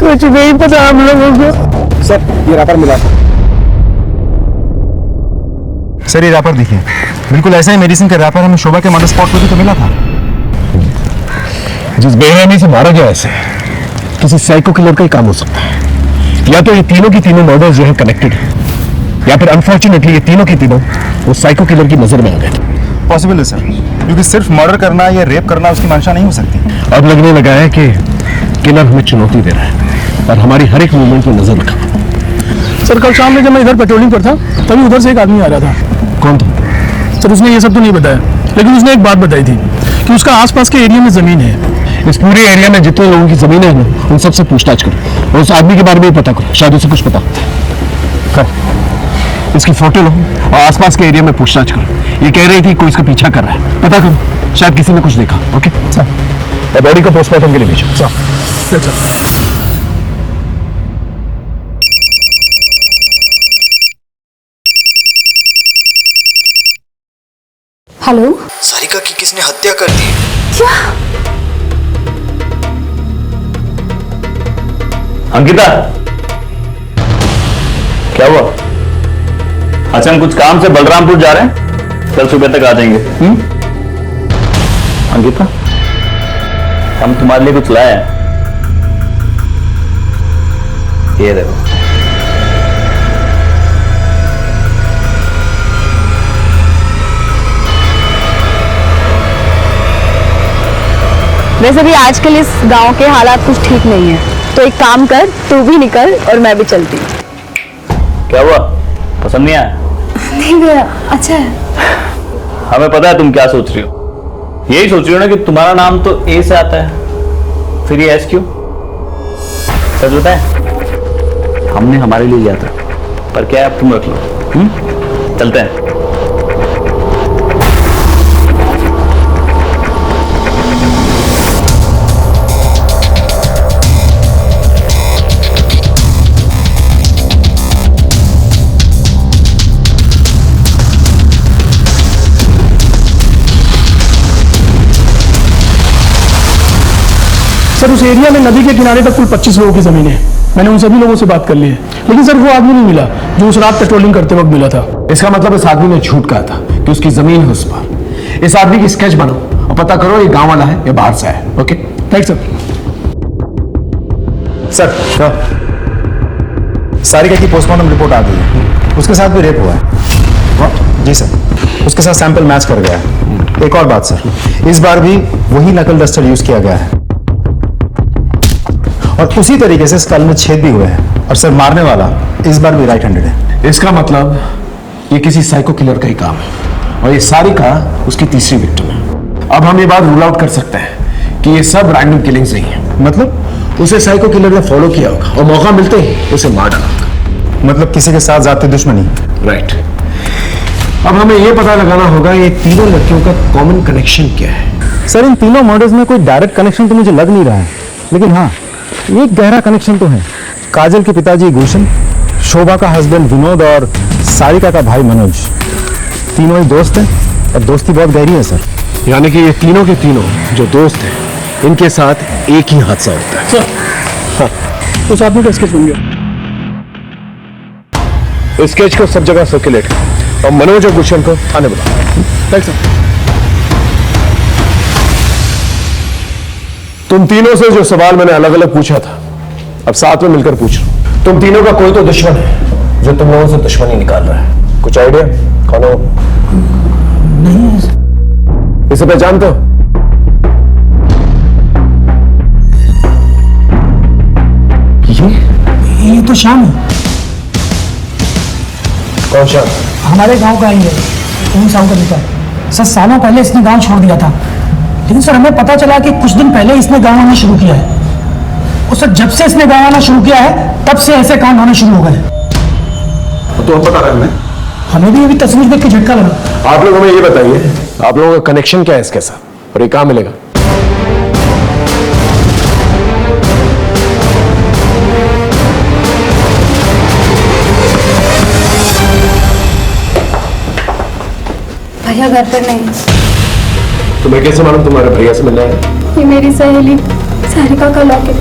कुछ नहीं पता हम लोगों को। सर ये रैपर मिला था। सर ये रैपर देखिए, बिल्कुल ऐसा ही मेडिसिन का रैपर हमें शोभा के मर्डर स्पॉट पर भी तो मिला था। जिस बेरहमी से मारा गया ऐसे किसी साइको किलर का ही काम हो सकता है। या तो ये तीनों की तीनों मर्डर्स जो है कनेक्टेड है, या फिर अनफॉर्चुनेटली ये तीनों की तीनों वो साइको किलर की नजर में आ गए। पॉसिबल है सर, क्योंकि सिर्फ मर्डर करना या रेप करना उसकी मंशा नहीं हो सकती। अब लगने लगा है कि किलर हमें चुनौती दे रहा है और हमारी हर एक मूवमेंट पर नजर रखा। सर कल शाम में जब मैं इधर पेट्रोलिंग पर था तभी उधर से एक आदमी आ रहा था। कौन था? सर उसने ये सब तो नहीं बताया, लेकिन उसने एक बात बताई थी कि उसका आसपास के एरिया में जमीन है। इस पूरे एरिया में जितने लोगों की जमीन है ना, उन सबसे पूछताछ करो और उस आदमी के बारे में भी पता करो, शायद उसे कुछ पता कर। इसकी फोटो लो और आसपास के एरिया में पूछताछ करो। ये कह रही थी कोई इसका पीछा कर रहा है, पता करो, शायद किसी ने कुछ देखा। ओके सर, बॉडी को पोस्टमार्टम के लिए भेजो। सर हेलो, सारिका की किसने हत्या कर दी? क्या? अंकिता, क्या हुआ? अच्छा हम कुछ काम से बलरामपुर जा रहे हैं, कल सुबह तक आ जाएंगे। अंकिता, हम तुम्हारे लिए कुछ लाए हैं, ये देखो। वैसे भी आजकल इस गांव के हालात कुछ ठीक नहीं है, तो एक काम कर, तू भी निकल और मैं भी चलती हूँ। क्या हुआ, पसंद नहीं आया? नहीं भैया, अच्छा है। हमें पता है तुम क्या सोच रही हो। यही सोच रही हो ना कि तुम्हारा नाम तो ए से आता है, फिर ये एस क्यों? सच बताए, हमने हमारे लिए लिया था, पर क्या है अब तुम रख लो। चलते हैं। सर उस एरिया में नदी के किनारे तक कुल 25 लोगों की जमीन है। मैंने उन सभी लोगों से बात कर ली है, लेकिन सर वो आदमी नहीं मिला जो उस रात पेट्रोलिंग करते वक्त मिला था। इसका मतलब इस आदमी ने झूठ कहा था कि उसकी जमीन है उस पर। इस आदमी की स्केच बनाओ और पता करो ये गांव वाला है या बाहर से है। Okay, thank sir. Sir Sarika की पोस्टमार्टम रिपोर्ट आ गई है, उसके साथ भी रेप हुआ है। जी सर, उसके साथ सैंपल मैच कर गया है। एक और बात सर, इस बार भी वही नकल डस्टर यूज किया गया है और उसी तरीके से स्कल में छेद भी हुए हैं। और सर मारने वाला इस बार भी राइट हैंडेड है। इसका मतलब ये किसी साइको किलर का ही काम है और ये सारिका उसकी तीसरी विक्टिम है। अब हम ये बात रूल आउट कर सकते हैं कि ये सब रैंडम किलिंग्स नहीं है। मतलब उसे साइको किलर ने फॉलो किया होगा और मौका मिलते ही उसे मार डाला होगा। मतलब किसी के साथ जाती दुश्मनी। राइट। अब हमें यह पता लगाना होगा ये तीनों लड़कियों का कॉमन कनेक्शन क्या है। सर इन तीनों मर्डर्स में कोई डायरेक्ट कनेक्शन तो मुझे लग नहीं रहा है, लेकिन हाँ एक गहरा कनेक्शन तो है। काजल के पिताजी गुलशन, शोभा का हस्बैंड विनोद और सारिका का भाई मनोज, तीनों ही दोस्त हैं और दोस्ती बहुत गहरी है सर। यानी कि ये तीनों के तीनों जो दोस्त हैं इनके साथ एक ही हादसा होता है। सर हाँ, उस आदमी का स्केच बन गया। स्केच को सब जगह सर्कुलेट और मनोज और गुलशन को आने बुलाओ। Thanks sir. तुम तीनों से जो सवाल मैंने अलग अलग पूछा था अब साथ में मिलकर पूछ रहा हूं। तुम तीनों का कोई तो दुश्मन है जो तुम लोगों से दुश्मनी निकाल रहा है। कुछ आइडिया कौन हो? नहीं। इसे पहचानते हो? ये तो श्याम है। कौन श्याम? हमारे गांव का ही है, कौन साहू का बेटा। सर सालों पहले इसने गांव छोड़ दिया था, लेकिन सर हमें पता चला कि कुछ दिन पहले इसने गांव आना शुरू किया है। और सर जब से इसने गांव आना शुरू किया है तब से ऐसे कांड होने शुरू हो गए। तो पता रहा है हमें भी अभी तस्वीर देख के झटका लगा। आप लोग हमें ये बताइए आप लोगों का कनेक्शन क्या है इसके साथ और ये कहां मिलेगा? भैया घर पर नहीं। तुम्हें कैसे मालूम तुम्हारे भैया से मिलना है? ये मेरी सहेली सारिका का लॉकेट।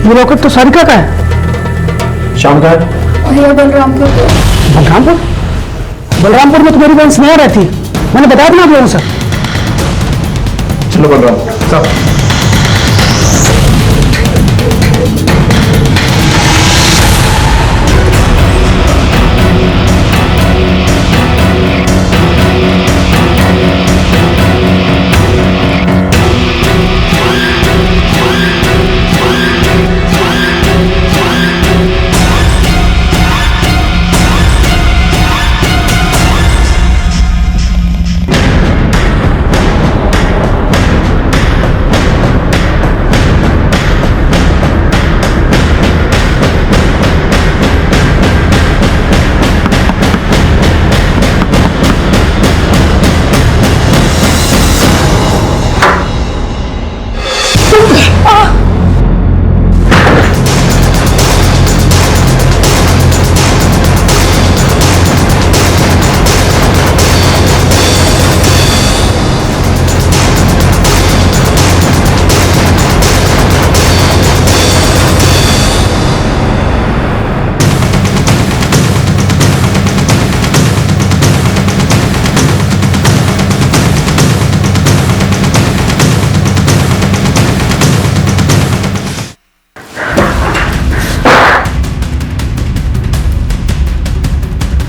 ये लॉकेट तो सारिका का है। शाम का है? भैया बलरामपुर। बलरामपुर? बलरामपुर में तो मेरी बहन स्नेहा रहती है, मैंने बताया था ना आप लोगों से। चलो बलरामपुर सब।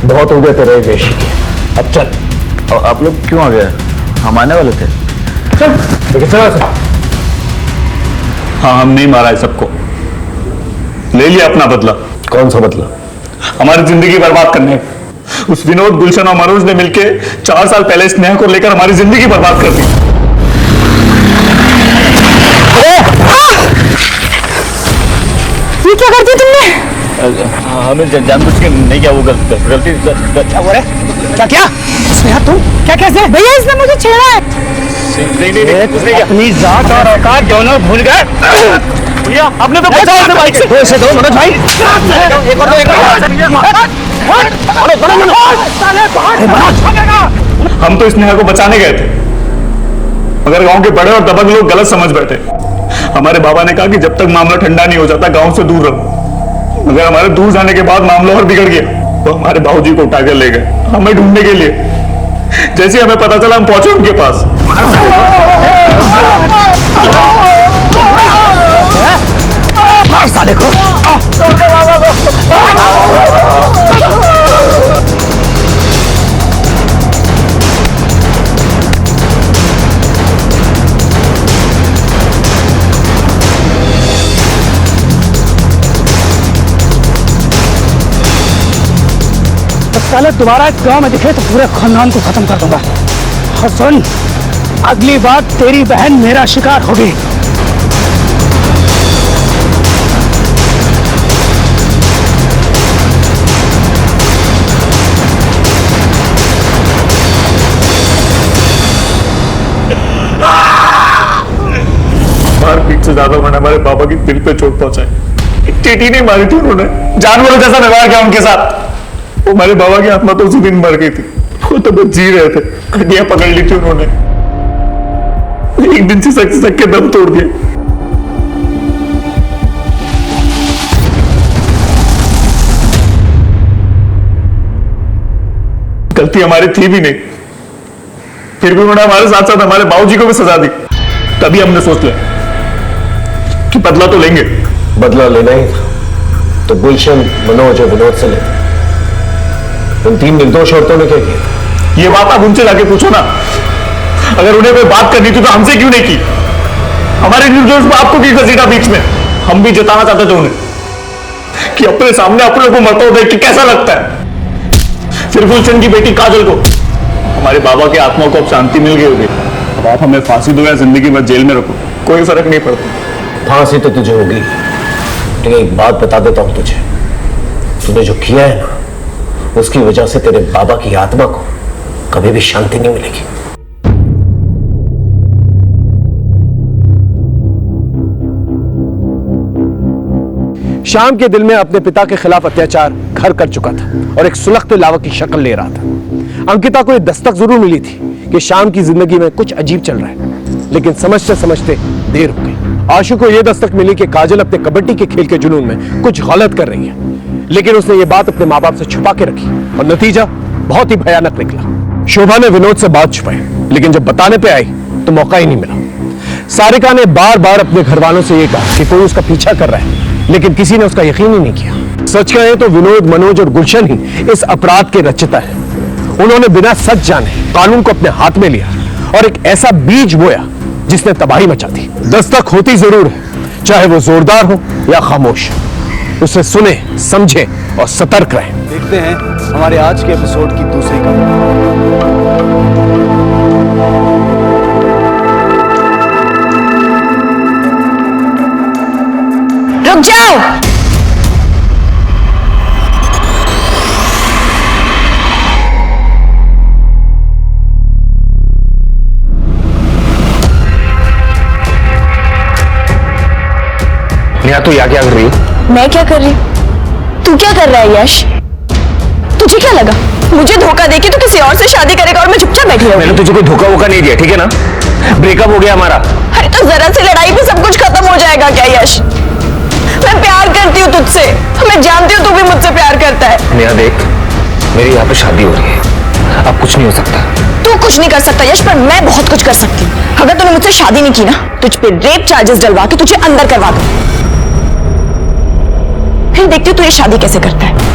बहुत हो गए तेरे वेश की, अब चल। और आप लोग क्यों आ गए? हम आने वाले थे। चल लेकिन चल। हाँ हम नहीं मारा है सबको, ले लिया अपना बदला। कौन सा बदला? हमारी जिंदगी बर्बाद करने। उस विनोद, गुलशन और मनोज ने मिलके 4 साल पहले स्नेहा को लेकर हमारी जिंदगी बर्बाद कर दी। ये क्या कर दिया तुमने? हमें जानबूझ के नहीं किया, वो गलती। क्या हुआ रे? क्या स्नेहा तुम क्या कैसे? भैया इसने मुझे छेड़ा है। नहीं, अपनी जात और औकात दोनों भूल गए। भैया आपने तो बचाओ अपने बाइक से। ऐसे दो मनोज भाई, एक और हम तो स्नेहा को बचाने गए थे, मगर गांव के बड़े और दबंग लोग गलत समझ बैठे। हमारे बाबा ने कहा कि जब तक मामला ठंडा नहीं हो जाता गांव से दूर रहो, मगर हमारे दूर जाने के बाद मामला और बिगड़ गया। तो हमारे बाबूजी को उठाकर ले गए हमें ढूंढने के लिए। जैसे हमें पता चला हम पहुंचे उनके पास। साले को साले दोबारा इस गांव में दिखे तो पूरे खानदान को खत्म कर दूंगा। और सुन, अगली बार तेरी बहन मेरा शिकार होगी। मारपीट से ज्यादा मैंने हमारे बाबा की दिल पे चोट पहुंचाई। चीटी नहीं मारी थी उन्होंने, जानवरों जैसा व्यवहार किया उनके साथ। वो हमारे बाबा की आत्मा तो उसी दिन मर गई थी, वो तो बस जी रहे थे। हड्डियां पकड़ ली थी उन्होंने, एक दिन से सक के दम तोड़ दिए। गलती हमारी थी भी नहीं, फिर भी उन्होंने हमारे साथ साथ हमारे बाबूजी को भी सजा दी। तभी हमने सोच लिया कि बदला तो लेंगे। बदला लेना ही था तो गुलशन, मनोज और विनोद से लेते। उन 3 निर्दोष औरतों ने क्या किया? ये बात आप उनसे जाके पूछो ना। अगर उन्हें कोई बात करनी थी तो हमसे क्यों नहीं की? हमारे निर्दोष बाप को क्यों घसीटा बीच में? हम भी जताना चाहते थे उन्हें कि अपने सामने अपने को मरता हुआ देख के कैसा लगता है। फिर गुलशन की बेटी काजल को, हमारे बाबा की आत्मा को अब शांति मिल गई होगी। अब आप हमें फांसी दो या जिंदगी भर जेल में रखो, कोई फर्क नहीं पड़ता। फांसी तो तुझे होगी, लेकिन एक बात बता देता हूं तुझे, तूने जो किया है ना, उसकी वजह से तेरे बाबा की आत्मा को कभी भी शांति नहीं मिलेगी। श्याम के दिल में अपने पिता के खिलाफ अत्याचार घर कर चुका था और एक सुलगते लावा की शक्ल ले रहा था। अंकिता को यह दस्तक जरूर मिली थी कि श्याम की जिंदगी में कुछ अजीब चल रहा है, लेकिन समझते समझते देर हो गई। आशु को यह दस्तक मिली कि काजल अपने कबड्डी के खेल के जुनून में कुछ गलत कर रही है, लेकिन उसने ये बात अपने माँ बाप से छुपा के रखी और नतीजा बहुत ही भयानक निकला। शोभा ने विनोद से बात छुपाई, लेकिन जब बताने पे आई तो मौका ही नहीं मिला। सारिका ने बार बार अपने घर वालों से यह कहा कि कोई उसका पीछा कर रहा है, लेकिन किसी ने उसका यकीन ही नहीं किया। सच कहें तो विनोद, मनोज और गुलशन ही इस अपराध के रचयिता है। उन्होंने बिना सच जाने कानून को अपने हाथ में लिया और एक ऐसा बीज बोया जिसने तबाही मचा दी। दस्तक होती जरूर है, चाहे वो जोरदार हो या खामोश। उसे सुने, समझे और सतर्क रहें। देखते हैं हमारे आज के एपिसोड की दूसरी कहानी। रुक जाओ। नेहा, तू यहाँ क्या कर रही है? मैं क्या कर रही? तू क्या कर रहा है यश? तुझे क्या लगा मुझे धोखा देके तू किसी और से शादी करेगा और मैं चुपचाप बैठी रहूंगी? मैंने तुझे कोई धोखा वोखा नहीं दिया, ठीक है ना? ब्रेकअप हो गया हमारा। अरे तो जरा सी लड़ाई में सब कुछ खत्म हो जाएगा क्या यश? मैं प्यार करती हूँ तुझसे, मैं जानती हूँ तू भी मुझसे प्यार करता है। नेहा देख, मेरी यहाँ पे शादी हो रही है, अब कुछ नहीं हो सकता। तू कुछ नहीं कर सकता यश, पर मैं बहुत कुछ कर सकती हूँ। अगर तूने मुझसे शादी नहीं की ना, तुझ पे रेप चार्जेस डलवा के तुझे अंदर करवा दूं। फिर देखती हूँ तू ये शादी कैसे करता है।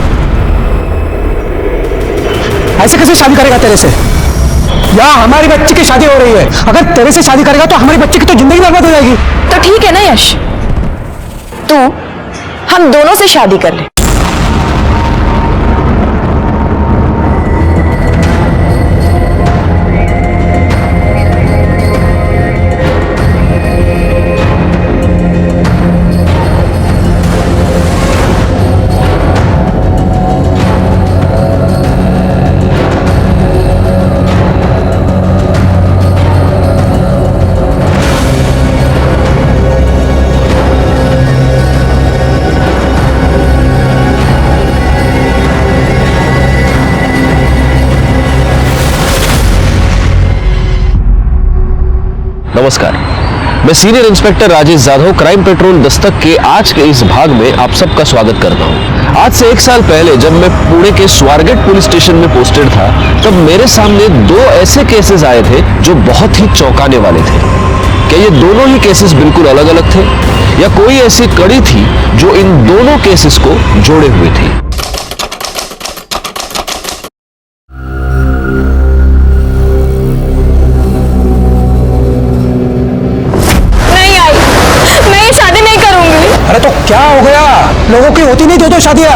ऐसे कैसे शादी करेगा तेरे से? यहाँ हमारी बच्ची की शादी हो रही है, अगर तेरे से शादी करेगा तो हमारी बच्ची की तो जिंदगी बर्बाद हो जाएगी। तो ठीक है ना यश, तू हम दोनों से शादी कर ले। नमस्कार, मैं senior inspector Rajesh Jadhav crime petrol Dastak के आज के इस भाग में आप सबका स्वागत करता हूं। आज से 1 साल पहले जब मैं पुणे के स्वारगेट पुलिस स्टेशन में पोस्टेड था, तब मेरे सामने 2 ऐसे केसेस आए थे जो बहुत ही चौंकाने वाले थे। क्या ये दोनों ही केसेस बिल्कुल अलग अलग थे या कोई ऐसी कड़ी थी जो इन दोनों केसेस को जोड़े हुए थी? अरे तो क्या हो गया? लोगों की होती नहीं 2-2 शादियां?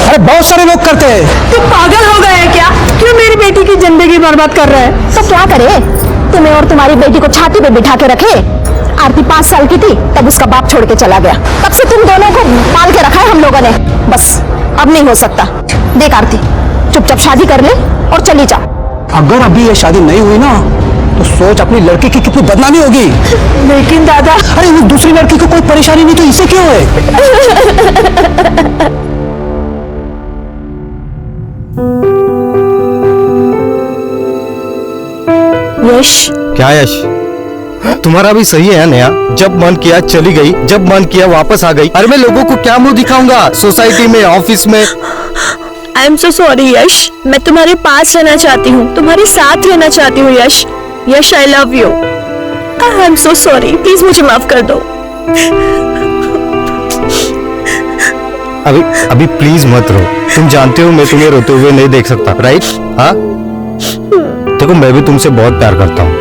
अरे बहुत सारे लोग करते हैं। तू पागल हो गया है क्या? क्यों मेरी बेटी की जिंदगी बर्बाद कर रहा है? तो क्या करे? तुम्हें और तुम्हारी बेटी को छाती पे बिठा के रखे। आरती 5 साल की थी तब उसका बाप छोड़ के चला गया। तब से तुम दोनों को पाल के रखा है हम लोगों ने। बस अब नहीं हो सकता। देख आरती, चुपचाप शादी कर ले और चली जा। अगर अभी ये शादी नहीं हुई ना तो सोच अपनी लड़की की कितनी बदनामी होगी। लेकिन दादा, अरे उस दूसरी लड़की को कोई परेशानी नहीं तो इसे क्यों है? यश। क्या यश? तुम्हारा भी सही है नया। जब मन किया चली गई, जब मन किया वापस आ गई। अरे मैं लोगों को क्या मुंह दिखाऊंगा? सोसाइटी में, ऑफिस में। आई एम सो सॉरी यश, मैं तुम्हारे पास रहना चाहती हूँ, तुम्हारे साथ रहना चाहती हूँ Yash. Yash, I love you. I am so sorry, please मुझे माफ कर दो। अभी प्लीज मत रो। तुम जानते हो मैं तुम्हें रोते हुए नहीं देख सकता, राइट? हाँ, देखो मैं भी तुमसे बहुत प्यार करता हूँ।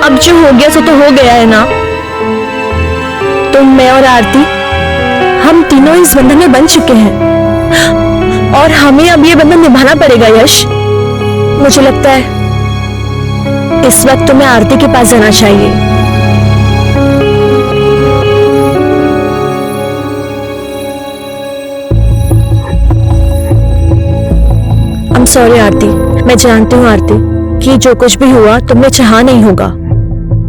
अब जो हो गया सो तो हो गया है ना। तुम, मैं और आरती, हम तीनों इस बंधन में बंध चुके हैं और हमें अब ये बंधन निभाना पड़ेगा यश। मुझे लगता है इस वक्त तुम्हें आरती के पास जाना चाहिए। आई एम सॉरी आरती, मैं जानती हूँ आरती कि जो कुछ भी हुआ तुमने चाहा नहीं होगा,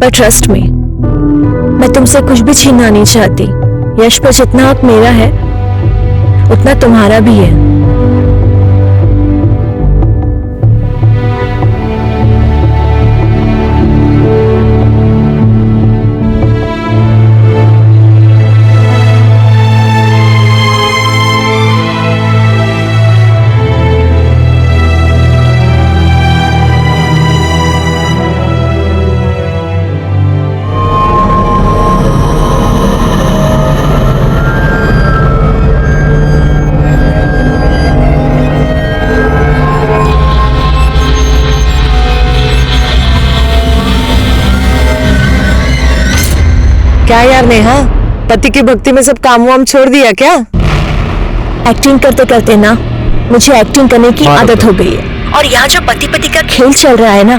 पर ट्रस्ट मी, मैं तुमसे कुछ भी छीनना नहीं चाहती। यश पर जितना हक मेरा है उतना तुम्हारा भी है। क्या यार नेहा, पति की भक्ति में सब काम वाम छोड़ दिया क्या? एक्टिंग करते करते ना मुझे एक्टिंग करने की आदत हो गई है। और यहाँ जो पति पति का खेल चल रहा है ना,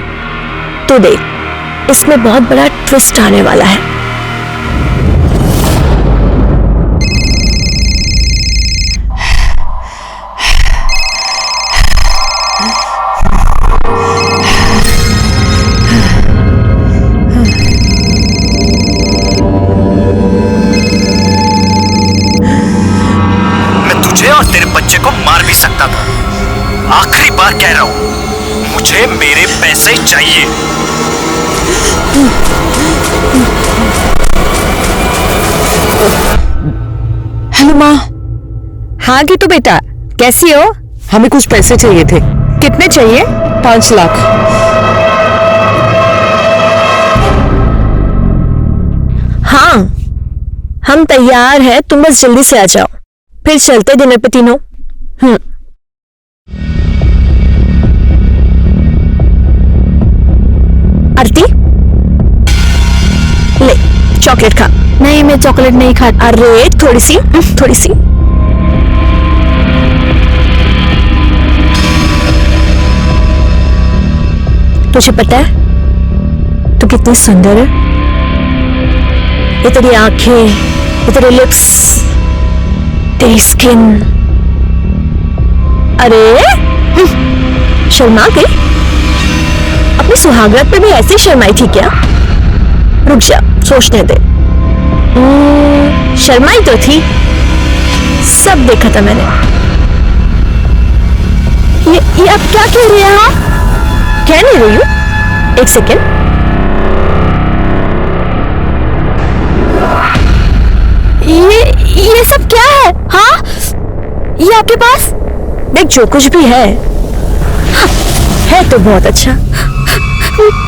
तो देख इसमें बहुत बड़ा ट्विस्ट आने वाला है। और तेरे बच्चे को मार भी सकता था। आखिरी बार कह रहा हूं, मुझे मेरे पैसे चाहिए। हेलो माँ। हाँ गीतू बेटा, कैसी हो? हमें कुछ पैसे चाहिए थे। कितने चाहिए? 5 लाख। हाँ, हम तैयार हैं, तुम बस जल्दी से आ जाओ, फिर चलते डिनर पे तीनों। आरती, ले चॉकलेट खा। नहीं, मैं चॉकलेट नहीं खाती। अरे थोड़ी सी, थोड़ी सी। तुझे पता है तू कितनी सुंदर है? ये तेरी आंखें, ये तेरे लिप्स, तेरी स्किन। अरे शर्मा गई? अपनी सुहागरात पे भी ऐसी शर्माई थी क्या? रुक जा, सोचने दे। शर्माई तो थी, सब देखा था मैंने। ये आप क्या कह रहे हैं? हाँ, कह नहीं रही हूँ, एक सेकेंड। ये सब क्या है? हाँ, ये आपके पास? देख, जो कुछ भी है तो बहुत अच्छा,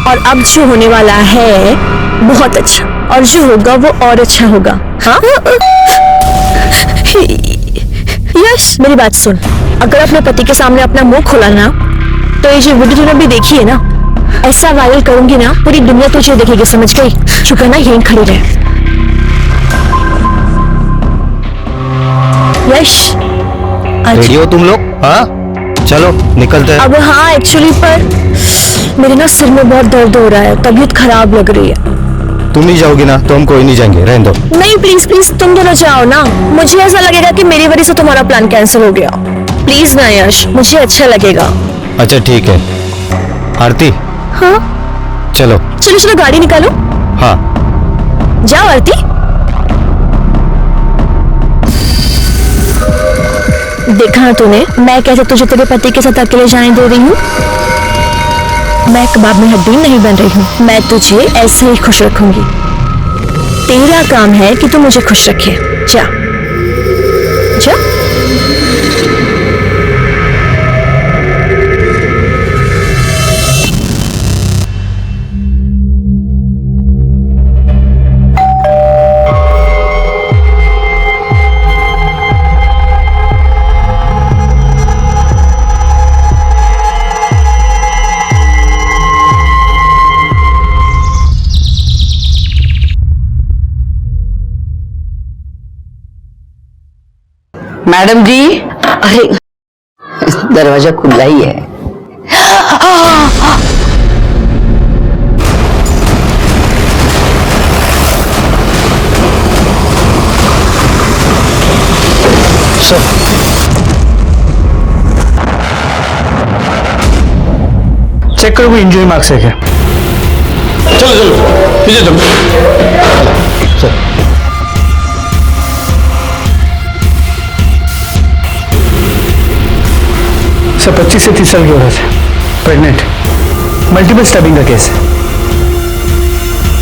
और अब जो होने वाला है बहुत अच्छा, और जो होगा वो और अच्छा होगा। हाँ यश, मेरी बात सुन, अगर अपने पति के सामने अपना मुंह खोला ना, तो ये जो वीडियो तूने अभी देखी है ना, ऐसा वायरल करूंगी ना, पूरी दुनिया तुझे देखेगी, समझ गई? चुप है ना, यहीं खड़ी रहे। यश, रेडी हो तुम लोग? हाँ, चलो निकलते हैं। अब हाँ, एक्चुअली पर मेरे ना सिर में बहुत दर्द हो रहा है, तबीयत खराब लग रही है। तुम ही जाओगी ना, तो हम कोई नहीं जाएंगे, रहने दो। नहीं, प्लीज प्लीज, तुम दोनों जाओ ना, मुझे ऐसा लगेगा कि मेरी वजह से तुम्हारा प्लान कैंसिल हो गया। प्लीज ना यश, मुझे अच्छा लगेगा। अच्छा ठीक है। आरती, हाँ चलो चलो चलो, गाड़ी निकालो। हाँ, जाओ आरती। देखा ना तूने, मैं कैसे तुझे तेरे पति के साथ अकेले जाने दे रही हूँ? मैं कबाब में हड्डी नहीं बन रही हूँ, मैं तुझे ऐसे ही खुश रखूंगी। तेरा काम है कि तू मुझे खुश रखे। जा जा। मैडम जी, अरे दरवाजा खुला ही है। चेक करो कोई इंजरी मार्क्स है क्या? चलो चलो पीछे चलो। सर सर 25 से 30 साल की औरत है, प्रेग्नेंट, मल्टीपल स्टैबिंग का केस है।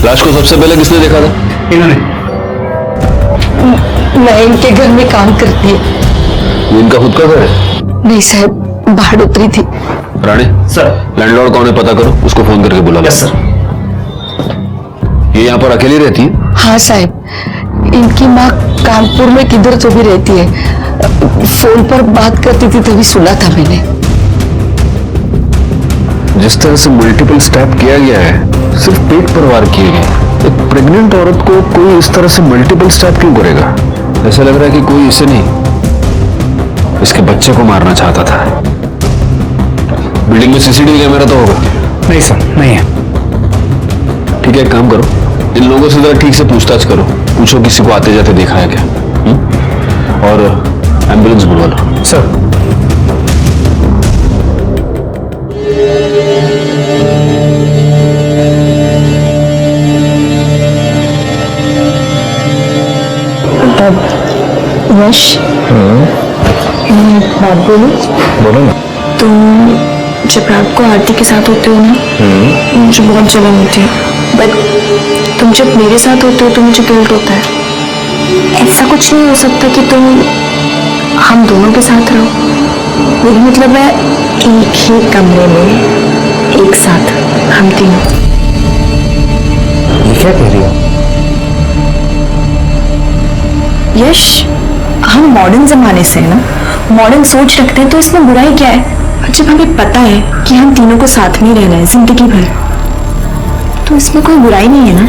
लाश को सबसे पहले किसने देखा था? इन्होंने। मैं इनके घर में काम करती है। ये इनका खुद का घर है? नहीं साहब, बाहर उतरी थी। राणे सर, लैंडलॉर्ड कौन है पता करो, उसको फोन करके बुला लो। सर। ये यहाँ पर अकेली रहती है? हाँ साहब, इनकी माँ कानपुर में किधर तो भी रहती है। फोन पर बात करती थी तभी सुना था मैंने। जिस तरह से मल्टीपल स्टैब किया गया है, सिर्फ पेट पर वार किए गए। एक प्रेग्नेंट औरत को कोई इस तरह से मल्टीपल स्टैब क्यों करेगा? ऐसा लग रहा है कि कोई इसे नहीं, इसके बच्चे को मारना चाहता था। बिल्डिंग में सीसीटीवी कैमरा तो होगा? नहीं सर, नहीं है। ठीक है, एक काम करो, इन लोगों से जरा ठीक से पूछताछ करो, पूछो किसी को आते जाते देखा है क्या, और एम्बुलेंस बुलवा लो। सर। यश, मैं बात बोलूं? बोलो ना। तुम जब रात को आरती के साथ होते हो ना, मुझे बहुत जलन होती है, बट तुम जब मेरे साथ होते हो तो मुझे गिल्ट होता है। ऐसा कुछ नहीं हो सकता कि तुम हम दोनों के साथ रहो। मेरा मतलब है एक ही कमरे में एक साथ हम तीनों। ये क्या कह रही हो? यश, हम मॉडर्न जमाने से है ना, मॉडर्न सोच रखते हैं, तो इसमें बुराई क्या है? जब हमें पता है कि हम तीनों को साथ में रहना है जिंदगी भर, तो इसमें कोई बुराई नहीं है ना।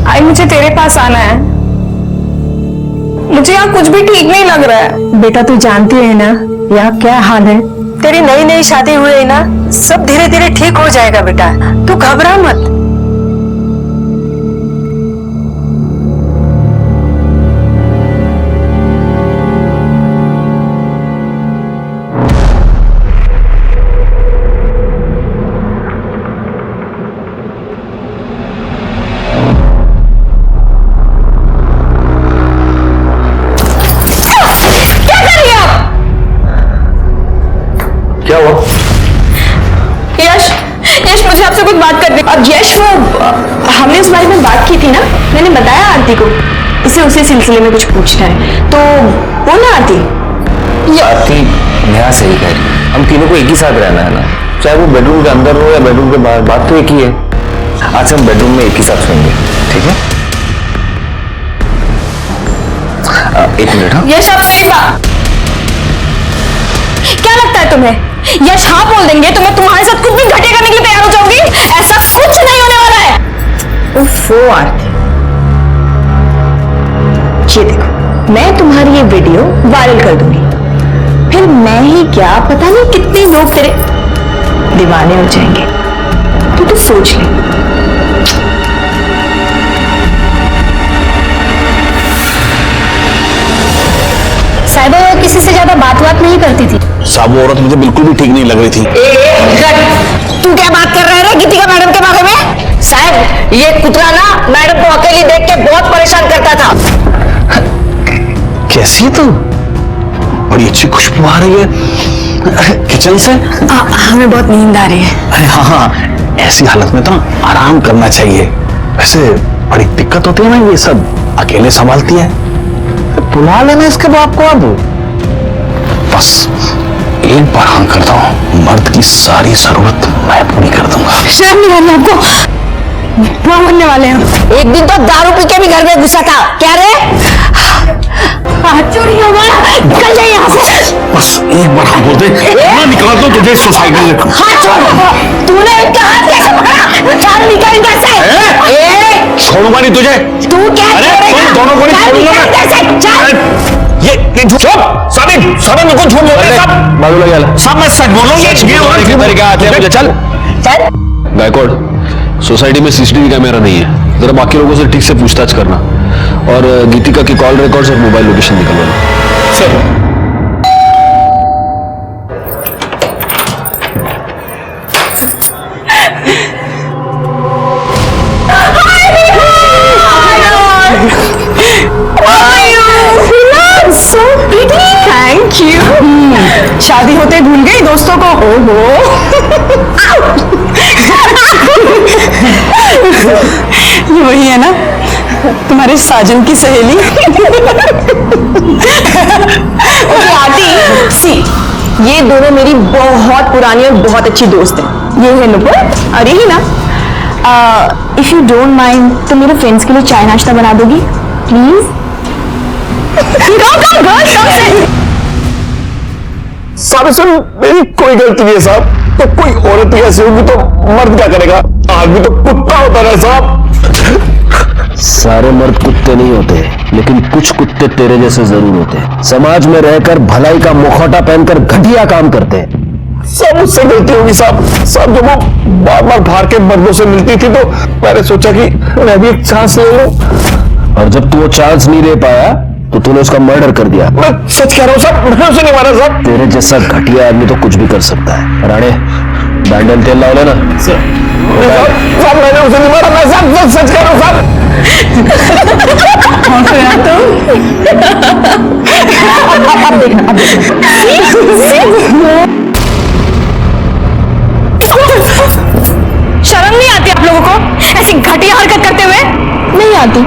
आई मुझे तेरे पास आना है, मुझे यहाँ कुछ भी ठीक नहीं लग रहा है। बेटा, तू जानती है ना यहाँ क्या हाल है। तेरी नई नई शादी हुई है ना, सब धीरे धीरे ठीक हो जाएगा बेटा, तू घबरा मत। हमने उस बारे में बात की थी ना, मैंने बताया आरती को, उसे उसी सिलसिले में कुछ पूछना है, तो बोला आरती। आरती नेहा सही कह रही है, हम तीनों को एक ही साथ रहना है ना, चाहे वो बेडरूम के अंदर हो या बेडरूम के बाहर, बात तो एक ही है। आज हम बेडरूम में एक ही साथ सोएंगे, ठीक है? एक मिनट। हाँ, यश अब सही बात। क्या लगता है तुम्हें, यश हाँ बोल देंगे तो मैं तुम्हारे साथ कुछ भी घटिया करने के लिए तैयार हो जाऊंगी? ऐसा कुछ नहीं होने वाला है। उफ़ो आरती, ये देखो, मैं तुम्हारी ये वीडियो वायरल कर दूंगी, फिर मैं ही क्या पता नहीं कितने लोग तेरे दीवाने हो जाएंगे। तू तो सोच ले। साहिबा वो किसी से ज्यादा बात नहीं करती थी। साहब वो औरत मुझे बिल्कुल भी ठीक नहीं लग रही थी। तू क्या बात कर रहा है गीतिका मैडम के बारे में? साहब ये कुतरा ना मैडम को अकेली देख के बहुत परेशान करता था। कैसी है तू? बड़ी अच्छी खुशबू आ रही है किचन से। हमें बहुत नींद आ रही है। अरे हाँ, ऐसी हालत में तो आराम करना चाहिए। वैसे बड़ी दिक्कत होती है ना, ये सब अकेले संभालती है। बुला लेना इसके बाप को अब। बस एक बार हाँ कर दो, मर्द की सारी जरूरत मैं पूरी कर दूंगा। शर्म नहीं आ रही आपको? क्या बनने वाले हैं? एक दिन तो दारू पी के भी घर में घुसा था। क्या रे? हाथ चोरी हमारा, निकल जाए यहाँ से। बस एक बार हाँ बोल दे, मैं निकाल दो तुझे सोसाइटी से। हाथ छोड़। तूने इनका हाथ कैसे पकड़ा? चल निकल इधर से। छोड़ूंगा नहीं तुझे। तू क्या तुम दोनों को नहीं छोड़ूंगा मैं। ये झूठ साबित बिल्कुल झूठ बोल रहे सब। बाजू लगा ला। सब मैं सच बोलूंगा। तरीका आते हैं मुझे। चल गायकवाड़, सोसाइटी में सीसीटीवी कैमरा नहीं है, जरा बाकी लोगों से ठीक से पूछताछ करना और गीतिका की कॉल रिकॉर्ड्स और मोबाइल लोकेशन निकलवाना। Sir thank you. शादी होते भूल गई दोस्तों को। ओहो ये वही है ना तुम्हारे साजन की सहेली। आती सी, ये दोनों मेरी बहुत पुरानी और बहुत अच्छी दोस्त है। ये है नुपुर और यही ना। इफ यू डोंट माइंड तो मेरे फ्रेंड्स के लिए चाय नाश्ता बना दोगी प्लीज? साहब इसमें मेरी कोई गलती नहीं है साहब। तो कोई औरत ही ऐसी होगी तो मर्द क्या करेगा? आदमी तो कुत्ता होता है साहब। सारे मर्द कुत्ते नहीं होते, लेकिन कुछ कुत्ते तेरे जैसे जरूर होते हैं। समाज में रहकर भलाई का मुखौटा पहनकर घटिया काम करते हैं। सब मुझसे गलती होगी साहब। जब वो बार बार बाहर के मर्दों से मिलती थी तो मैंने सोचा कि मैं भी एक चांस ले लूं। और जब तू वो चांस नहीं ले पाया तो तूने उसका मर्डर कर दिया। मैं सच कह रहा हूँ साहब, मैंने उसे नहीं मारा साहब। तेरे जैसा घटिया आदमी तो कुछ भी कर सकता है। राणे बैंडल तेल लाओ लेना। साहब मैंने उसे नहीं मारा, मैं साहब सच कह रहा हूँ साहब। शर्म नहीं आती आप लोगों को ऐसी घटिया हरकत करते हुए? नहीं आती।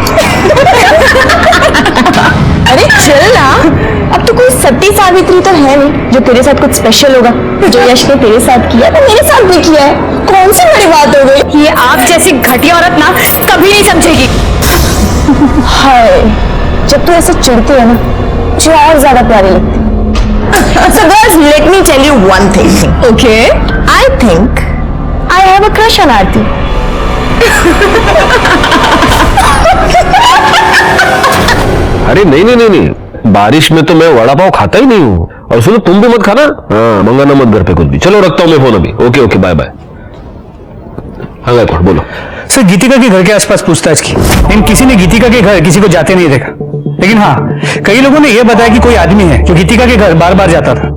अरे चल ना, अब तो कोई सती सावित्री तो है नहीं जो तेरे साथ कुछ स्पेशल होगा। जो यश ने तेरे साथ किया तो मेरे साथ भी किया है, कौन सी बड़ी बात हो गई? ये आप जैसी घटिया औरत ना कभी नहीं समझेगी। हाय, जब तू ऐसे चिढ़ती है ना मुझे और ज्यादा प्यारी लगती है। So girls, let me tell you one thing. Okay. I think I have a crush on Aarti. अरे नहीं नहीं नहीं नहीं, बारिश में तो मैं वड़ा पाव खाता ही नहीं हूँ। और सुनो तुम भी मत खाना। हाँ, मंगाना मत घर पे कुछ भी। चलो रखता हूँ मैं फोन अभी। Okay okay bye bye. हाँ गायकवाड़ बोलो। सर गीतिका के घर के आसपास पूछताछ की, लेकिन किसी ने गीतिका के घर किसी को जाते नहीं देखा। लेकिन हाँ, कई लोगों ने यह बताया कि कोई आदमी है जो गीतिका के घर बार बार जाता था।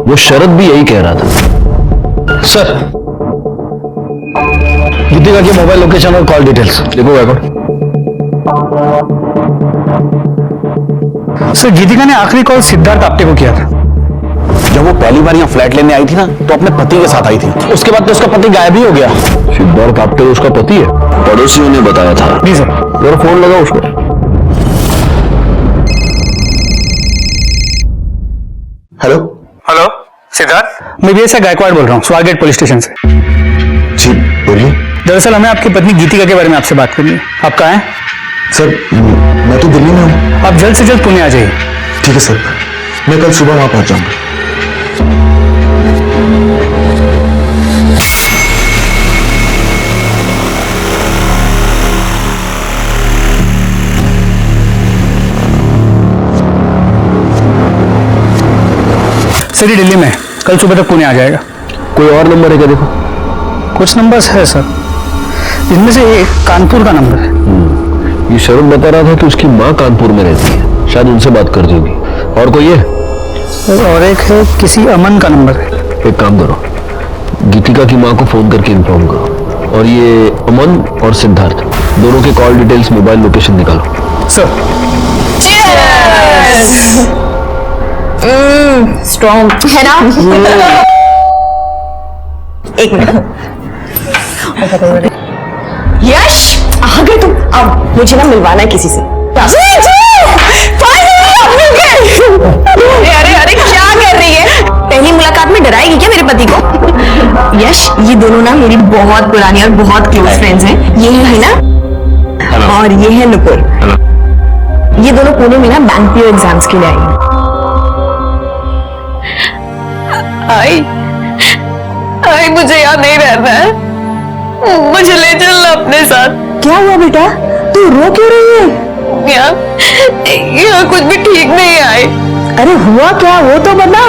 वो शरद भी यही कह रहा था। सर गीतिका की मोबाइल लोकेशन और कॉल डिटेल्स देखो गायकवाड़। सर गीतिका ने आखिरी कॉल सिद्धार्थ आप्टे को किया था। जब वो पहली बार यहाँ फ्लैट लेने आई थी ना तो अपने पति के साथ आई थी। उसके बाद तो उसका पति गायब ही हो गया। सिद्धार्थ आपके उसका पति है? पड़ोसियों ने बताया था। जी सर। जरा फोन लगा उसको। हेलो हेलो सिद्धार्थ, मैं बीएसआई गायकवाड़ बोल रहा हूँ, स्वारगेट पुलिस स्टेशन से। जी बोलिए। दरअसल हमें आपकी पत्नी गीतिका के बारे में आपसे बात करनी है। आप कहाँ हैं? सर मैं तो दिल्ली में हूँ। आप जल्द से जल्द पुणे आ जाइए। ठीक है सर, मैं कल सुबह वहां पहुंच जाऊंगा। सिटी दिल्ली में, कल सुबह तक पुणे आ जाएगा। कोई और नंबर है क्या? देखो कुछ नंबर्स है सर, इनमें से एक कानपुर का नंबर है। ये शरण बता रहा था कि उसकी माँ कानपुर में रहती है, शायद उनसे बात कर दोगी। और कोई है? और एक है किसी अमन का नंबर है। एक काम करो, गीतिका की माँ को फोन करके इन्फॉर्म करो, और ये अमन और सिद्धार्थ दोनों के कॉल डिटेल्स, मोबाइल लोकेशन निकालो। सर। स्ट्रॉन्ग है ना? एक मिनट। यश आ गए तुम। अब मुझे ना मिलवाना है किसी से। अरे अरे क्या कर रही है? पहली मुलाकात में डराएगी क्या मेरे पति को? यश, ये दोनों ना मेरी बहुत पुरानी और बहुत क्लोज फ्रेंड्स हैं। ये है ना, और ये है नुपुर। ये दोनों पुणे में ना बैंक पीओ एग्जाम्स के लिए आई हैं। आई मुझे यहाँ नहीं रहना है, मुझे ले चलना अपने साथ। क्या हुआ बेटा, तू रो क्यों रही है? यहाँ कुछ भी ठीक नहीं आई। अरे हुआ क्या, वो तो बता।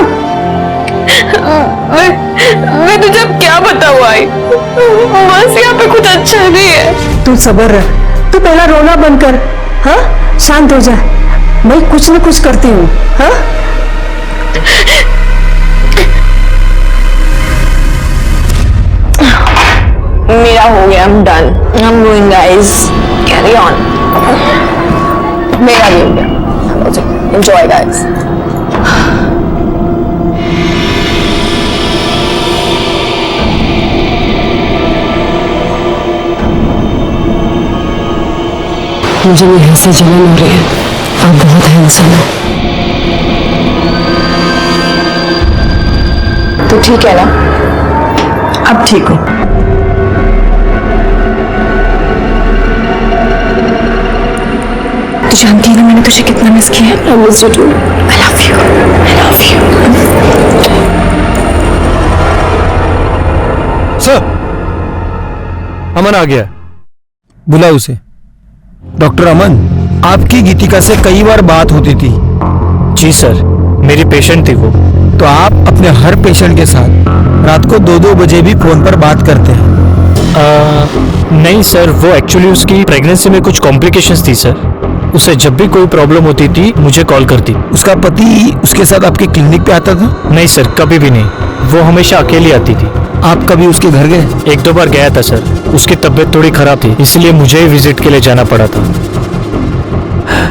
मैं तुझे अब क्या बताऊँ आई, बस यहाँ पे कुछ अच्छा नहीं है। तू सब्र रख, तू पहला रोना बंद कर, हाँ शांत हो जा, मैं कुछ न कुछ करती हूँ। हाँ मेरा हो गया, I'm done. I'm going guys. Carry on. मेरा भी हो गया। Enjoy guys. मुझे यहाँ से जलन हो रही है, आप बहुत हैंडसम हो। तो ठीक है ना, अब ठीक हो। तू जानती है ना मैंने तुझे कितना मिस किया है। I miss you too. I love you. I love you. Sir, Aman आ गया, बुला उसे। डॉक्टर अमन, आपकी गीतिका से कई बार बात होती थी। जी सर, मेरी पेशेंट थी वो। तो आप अपने हर पेशेंट के साथ रात को 2-2 बजे भी फोन पर बात करते हैं? नहीं सर, वो एक्चुअली उसकी प्रेगनेंसी में कुछ कॉम्प्लिकेशंस थी सर। उसे जब भी कोई प्रॉब्लम होती थी मुझे कॉल करती। उसका पति उसके साथ आपके क्लिनिक पे आता था? नहीं सर, कभी भी नहीं, वो हमेशा अकेली आती थी। आप कभी उसके घर गए? 1-2 बार गया था सर, उसकी तबीयत थोड़ी खराब थी, इसलिए मुझे ही विजिट के लिए जाना पड़ा था।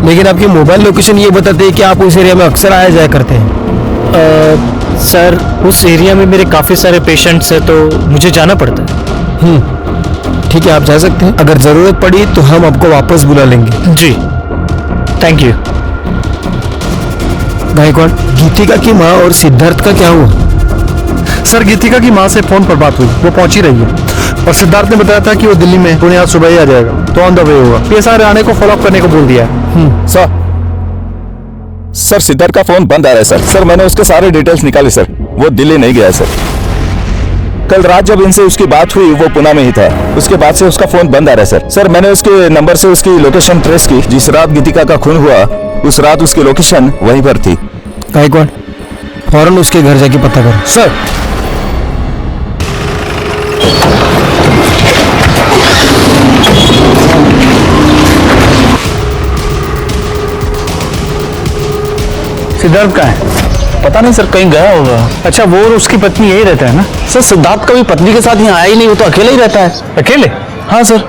लेकिन आपकी मोबाइल लोकेशन ये बताते हैं कि आप उस एरिया में अक्सर आया जाया करते हैं। सर, उस एरिया में मेरे काफी सारे पेशेंट्स हैं तो मुझे जाना पड़ता है। ठीक है, आप जा सकते हैं। अगर जरूरत पड़ी तो हम आपको वापस बुला लेंगे। जी, थैंक यू। गायकवाड़, गीतिका की माँ और सिद्धार्थ का क्या हुआ? सर, गीतिका की माँ से फोन पर बात हुई, वो पहुंची रही है, और सिद्धार्थ ने बताया था कि वो दिल्ली में पुणे आज सुबह ही आ जाएगा, तो ऑन द वे होगा। पीएसआई आने को फॉलो अप करने को बोल दिया है। सर सिद्धार्थ का फोन बंद आ रहा है सर। सर मैंने उसके सारे डिटेल्स निकाले सर, वो दिल्ली नहीं गया सर। कल रात जब इनसे उसकी बात हुई वो पुणे में ही था, उसके बाद से उसका फोन बंद आ रहा है सर। सर मैंने उसके नंबर से उसकी लोकेशन ट्रेस की, जिस रात गीतिका का खून हुआ उस रात उसकी लोकेशन वहीं पर थी। गायकवाड़, फौरन उसके घर जाके पता करो। सर। सिद्धार्थ कहाँ है? पता नहीं सर, कहीं गया होगा। अच्छा, वो और उसकी पत्नी यही रहता है ना? सर सिद्धार्थ कभी पत्नी के साथ यहाँ आया ही नहीं, वो तो अकेले ही रहता है। अकेले? हाँ सर।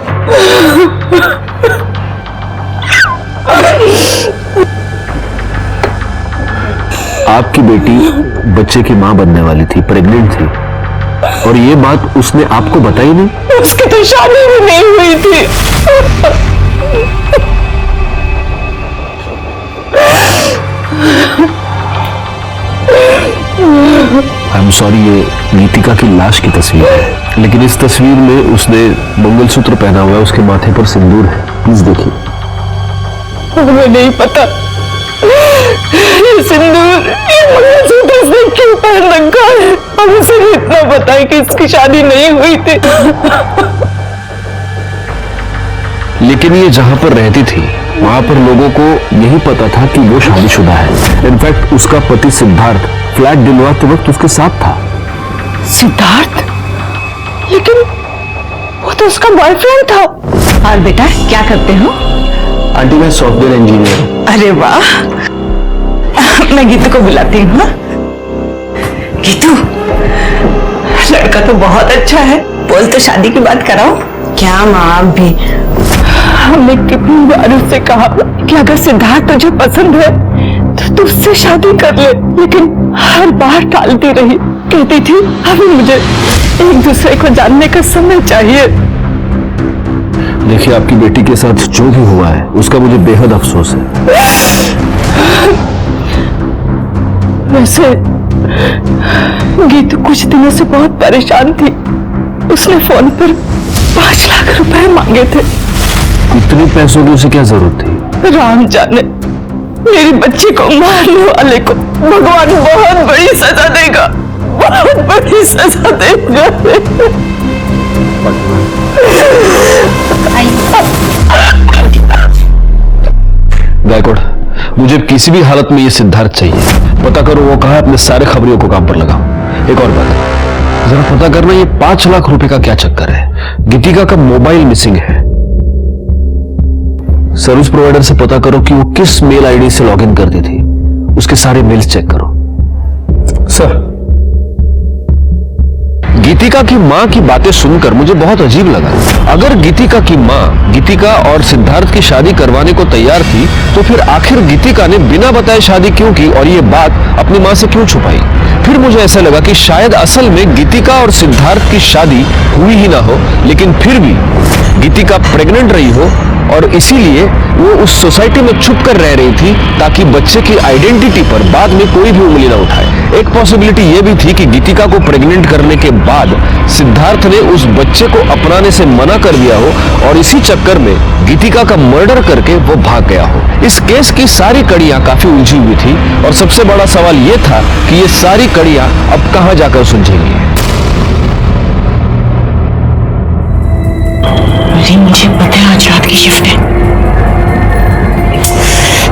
आपकी बेटी बच्चे की मां बनने वाली थी, प्रेग्नेंट थी, और ये बात उसने आपको बताई नहीं? उसकी तो शादी भी नहीं हुई थी। आई एम सॉरी, ये गीतिका की लाश की तस्वीर है, लेकिन इस तस्वीर में उसने मंगलसूत्र पहना हुआ है, उसके माथे पर सिंदूर है। प्लीज देखिए। हमें नहीं पता ये सिंदूर, ये मंगलसूत्र इसने क्यों पहन रखा है। हमें सिर्फ इतना पता है कि इसकी शादी नहीं हुई थी। लेकिन ये जहां पर रहती थी वहां पर लोगों को यही पता था कि वो शादीशुदा है। इनफैक्ट उसका पति सिद्धार्थ फ्लैट दिलवाते वक्त उसके साथ था। सिद्धार्थ? लेकिन वो तो उसका बॉयफ्रेंड था। और बेटा क्या करते हो? आंटी मैं सॉफ्टवेयर इंजीनियर हूँ। अरे वाह, मैं गीतू को बुलाती हूँ। गीतू, लड़का तो बहुत अच्छा है, बोल तो शादी की बात कराओ। क्या माँ, आप भी? हमने कितनी बार उससे कहा कि अगर सिद्धार्थ तुझे पसंद है तो तू उससे शादी कर ले, लेकिन हर बार टालती रही। कहती थी अभी मुझे एक दूसरे को जानने का समय चाहिए। देखिए, आपकी बेटी के साथ जो भी हुआ है उसका मुझे बेहद अफसोस है। वैसे गीतू कुछ दिनों से बहुत परेशान थी। उसने फोन पर 5 लाख रुपए मांगे थे। इतने पैसों की उसे क्या जरूरत थी? राम जाने, मेरी बच्ची को मारने वाले को भगवान बहुत बड़ी सजा देगा, बहुत बड़ी सजा देगा। गायकवाड़, मुझे किसी भी हालत में ये सिद्धार्थ चाहिए। पता करो वो कहा है, अपने सारे खबरियों को काम पर लगाओ। एक और बात, जरा पता करना ये 5 लाख रुपए का क्या चक्कर है। गीतिका का मोबाइल मिसिंग है। सर्विस प्रोवाइडर से पता करो कि वो किस मेल आईडी से लॉगिन करती थी। उसके सारे मेल्स चेक करो। सर, गीतिका की मां की बातें सुनकर मुझे बहुत अजीब लगा। अगर गीतिका की मां गीतिका और सिद्धार्थ की शादी करवाने को तैयार थी तो फिर आखिर गीतिका ने बिना बताए शादी क्यों की और ये बात अपनी मां से क्यों छुपाई? फिर मुझे ऐसा लगा कि शायद असल में गीतिका और सिद्धार्थ की शादी हुई ही ना हो, लेकिन फिर भी गीतिका प्रेग्नेंट रही हो और इसीलिए वो उस सोसाइटी में छुप कर रह रही थी ताकि बच्चे की आइडेंटिटी पर बाद में कोई भी उंगली ना उठाए। एक पॉसिबिलिटी ये भी थी कि गीतिका को प्रेग्नेंट करने के बाद सिद्धार्थ ने उस बच्चे को अपनाने से मना कर दिया हो और इसी चक्कर में गीतिका का मर्डर करके वो भाग गया हो। इस केस की सारी कड़ियां काफी उलझी हुई थी और सबसे बड़ा सवाल ये था कि ये सारी कड़ियां अब कहां जाकर सुलझेंगी। मुझे पता है आज रात की शिफ्ट है,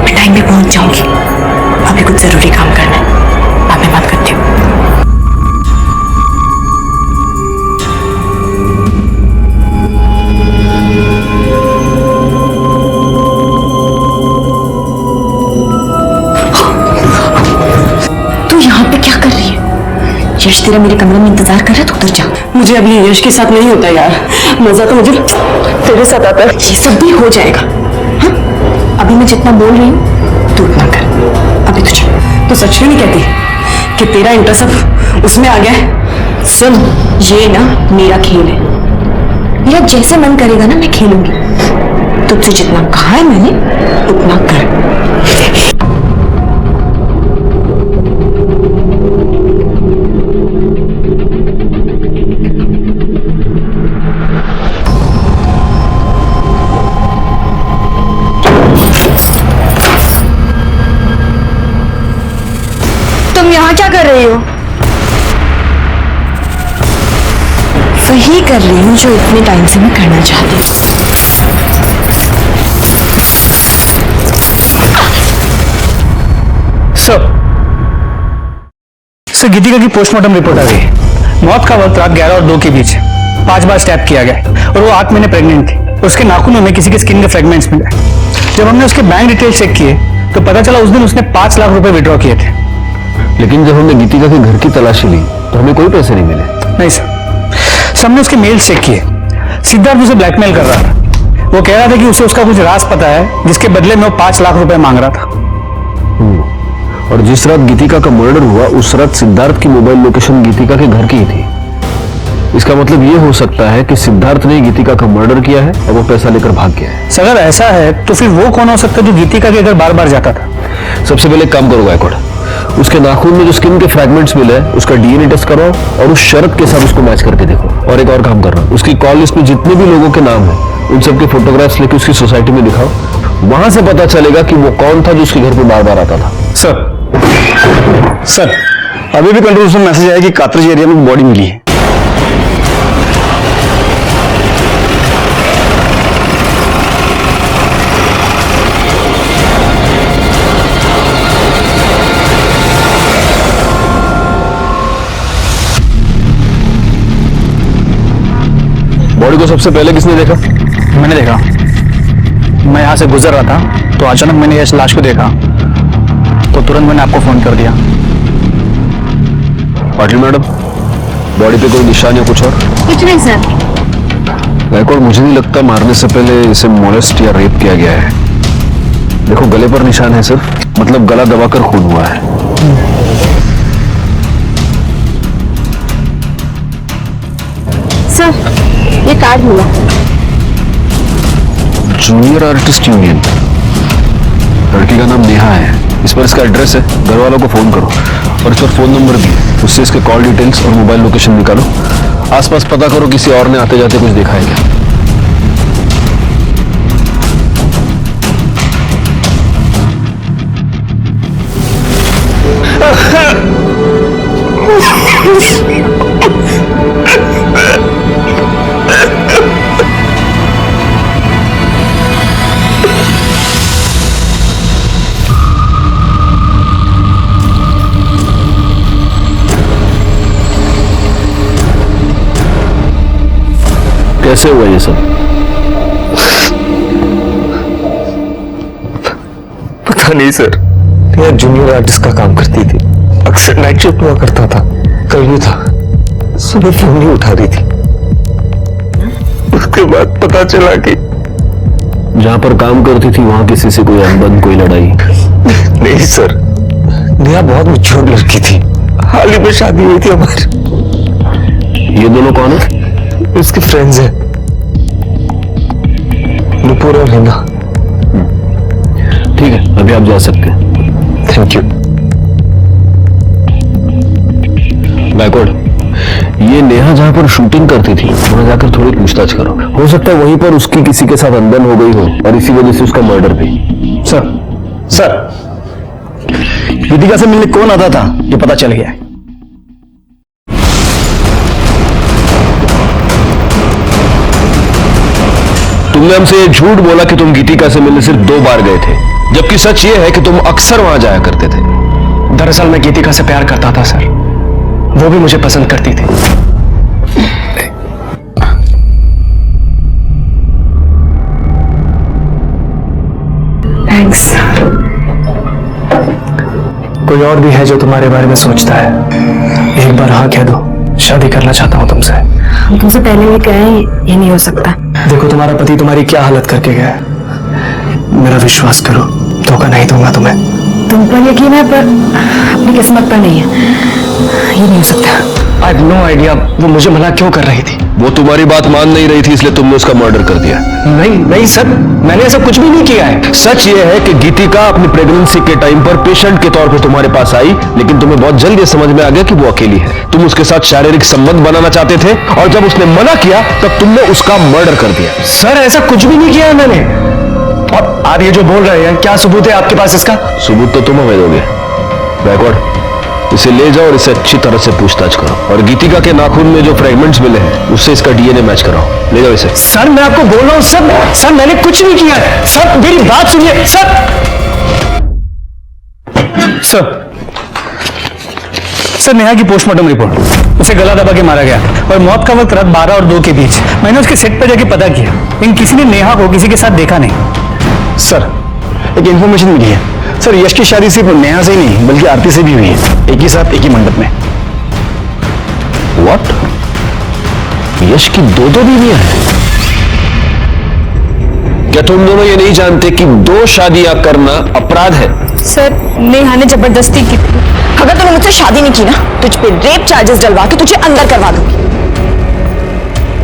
मैं टाइम पे पहुंच जाऊंगी। अभी कुछ जरूरी काम करना है, बाद में बात करती हूँ। तू यहाँ पे क्या कर रही है? यश तेरा मेरे कमरे में इंतजार कर रहा है, तो उधर जा। मुझे अभी यश के साथ नहीं होता यार, मजा तो मुझे तेरे साथ आता है। ये सब भी हो जाएगा। हाँ? अभी मैं जितना बोल रही हूँ तू उतना कर। अभी तुझे तो सच में नहीं कहती कि तेरा इंटरेस्ट अब उसमें आ गया है? सुन, ये ना मेरा खेल है, मेरा जैसे मन करेगा ना मैं खेलूंगी। तुझसे जितना कहा है मैंने उतना कर। तुम यहाँ क्या कर रही हो? वही कर रही हूँ जो इतने टाइम से मैं करना चाहती हूँ। सर, गीतिका की पोस्टमार्टम रिपोर्ट आ गई। मौत का वक्त रात 11 और 2 के बीच 5 बार स्टैब किया गया और वो 8 महीने प्रेग्नेंट थी। उसके नाखूनों में किसी के स्किन के फ्रेगमेंट्स मिले। जब हमने उसके बैंक डिटेल चेक किए तो पता चला उस दिन उसने 5 लाख रुपए विड्रॉ किए थे। लेकिन जब हमने गीतिका के घर की तलाशी ली तो हमें कोई पैसे नहीं मिले। नहीं सर, हमने उसके मेल्स चेक किए। सिद्धार्थ उसे ब्लैकमेल कर रहा था। वो कह रहा था कि उसे उसका कुछ राज पता है जिसके बदले में वो 5 लाख रुपए मांग रहा था। और जिस रात गीतिका का मर्डर हुआ उस रात सिद्धार्थ की मोबाइल लोकेशन गीतिका के घर की ही थी। इसका मतलब ये हो सकता है कि सिद्धार्थ ने गीतिका का मर्डर किया है और वो पैसा लेकर भाग गया है। अगर ऐसा है तो फिर वो कौन हो सकता है जो गीतिका के घर बार बार जाता था? सबसे पहले काम करो गायकवाड़, उसके नाखून में जो स्किन के फ्रैगमेंट्स मिले हैं उसका डीएनए टेस्ट कराओ और उस शर्त के साथ उसको मैच करके देखो। और एक और काम करना, उसकी कॉल लिस्ट में जितने भी लोगों के नाम है उन सबके फोटोग्राफ्स लेके उसकी सोसाइटी में दिखाओ। वहां से पता चलेगा कि वो कौन था जो उसके घर पे बार बार आता था। सर अभी भी कंट्रोल रूम में मैसेज आया कि कातरज एरिया में बॉडी मिली है। बॉडी को सबसे पहले किसने देखा? मैंने देखा। मैं यहाँ से गुजर रहा था तो अचानक मैंने इस लाश को देखा तो तुरंत मैंने आपको फोन कर दिया। पाटिल मैडम, बॉडी पे कोई निशान या कुछ और? कुछ नहीं सर। गायकवाड़, मुझे नहीं लगता मारने से पहले इसे मोलेस्ट या रेप किया गया है। देखो गले पर निशान है सिर्फ, मतलब गला दबाकर खून हुआ है। सर ये कार्ड मिला। जूनियर आर्टिस्ट यूनियन, लड़की का नाम नेहा है। इस पर इसका एड्रेस है, घर वालों को फोन करो और इस पर फोन नंबर भी है, उससे इसके कॉल डिटेल्स और मोबाइल लोकेशन निकालो। आसपास पता करो किसी और ने आते जाते कुछ देखा है क्या। कैसे हुआ ये सब? पता नहीं सर, यह जूनियर आर्टिस्ट का काम करती थी, अक्सर नाइट शिफ्ट हुआ करता था। कल भी था, सुबह फोन नहीं उठा रही थी। उसके बाद पता चला कि जहां पर काम करती थी वहां किसी से कोई अनबन, कोई लड़ाई? नहीं सर, नेहा बहुत मैच्योर लड़की थी, हाल ही में शादी हुई थी हमारी। ये दोनों कौन है? उसके फ्रेंड्स हैं, नुपुर और हिना। ठीक है, अभी आप जा सकते हैं। Thank you. गायकवाड़, ये नेहा जहां पर शूटिंग करती थी वहां जाकर थोड़ी पूछताछ करो। हो सकता है वहीं पर उसकी किसी के साथ अनबन हो गई हो और इसी वजह से उसका मर्डर भी। सर गीतिका से मिलने कौन आता था ये पता चल गया है। तुमने हमसे ये झूठ बोला कि तुम गीतिका से मिलने सिर्फ 2 बार गए थे, जबकि सच ये है कि तुम अक्सर वहां जाया करते थे। दरअसल मैं गीतिका से प्यार करता था सर, वो भी मुझे पसंद करती थी। थैंक्स। कोई और भी है जो तुम्हारे बारे में सोचता है? एक बार हाँ कह दो, शादी करना चाहता हूँ तुमसे। हम तुमसे पहले भी कहे ये नहीं हो सकता। देखो तुम्हारा पति तुम्हारी क्या हालत करके गया है, मेरा विश्वास करो, धोखा नहीं दूंगा तुम्हें। तुम पर यकीन है पर अपनी किस्मत पर नहीं है, ये नहीं हो सकता। आई हैव नो आइडिया वो मुझे मना क्यों कर रही थी। वो तुम्हारी बात मान नहीं रही थी इसलिए तुमने उसका मर्डर कर दिया। नहीं सर, मैंने ऐसा कुछ भी नहीं किया है। सच ये है कि गीतिका अपनी प्रेगनेंसी के टाइम पर पेशेंट के तौर पर तुम्हारे पास आई, लेकिन तुम्हें बहुत जल्द ये समझ में आ गया कि वो अकेली है। तुम उसके साथ शारीरिक संबंध बनाना चाहते थे और जब उसने मना किया तब तुमने उसका मर्डर कर दिया। सर ऐसा कुछ भी नहीं किया है मैंने। और आप ये जो बोल रहे हैं, क्या सबूत है आपके पास इसका? सबूत तो तुम हमें दोगे। गायकवाड़, इसे ले जाओ और इसे अच्छी तरह से पूछताछ करो और गीतिका के नाखून में जो फ्रेगमेंट्स मिले हैं उससे इसका डीएनए मैच कराओ। ले जाओ इसे। सर मैं आपको बोल रहा हूँ सर मैंने कुछ नहीं किया है। सर मेरी बात सुनिए। सर नेहा की पोस्टमार्टम रिपोर्ट, उसे गला दबा के मारा गया और मौत का वक्त रात 12 और 2 के बीच। मैंने उसके सेट पर जाके पता किया, लेकिन किसी ने नेहा को किसी के साथ देखा नहीं। सर एक इंफॉर्मेशन मिली है सर, यश की शादी सिर्फ नेहा से ही नहीं बल्कि आरती से भी हुई है, एक ही साथ एक ही मंडप में। व्हाट? यश की 2 बीवियां हैं? क्या तुम दोनों ये नहीं जानते कि 2 शादियां करना अपराध है? सर नेहा ने जबरदस्ती की थी। अगर तूने मुझसे शादी नहीं की ना, तुझ पे रेप चार्जेस डलवा के तुझे अंदर करवा दूंगी।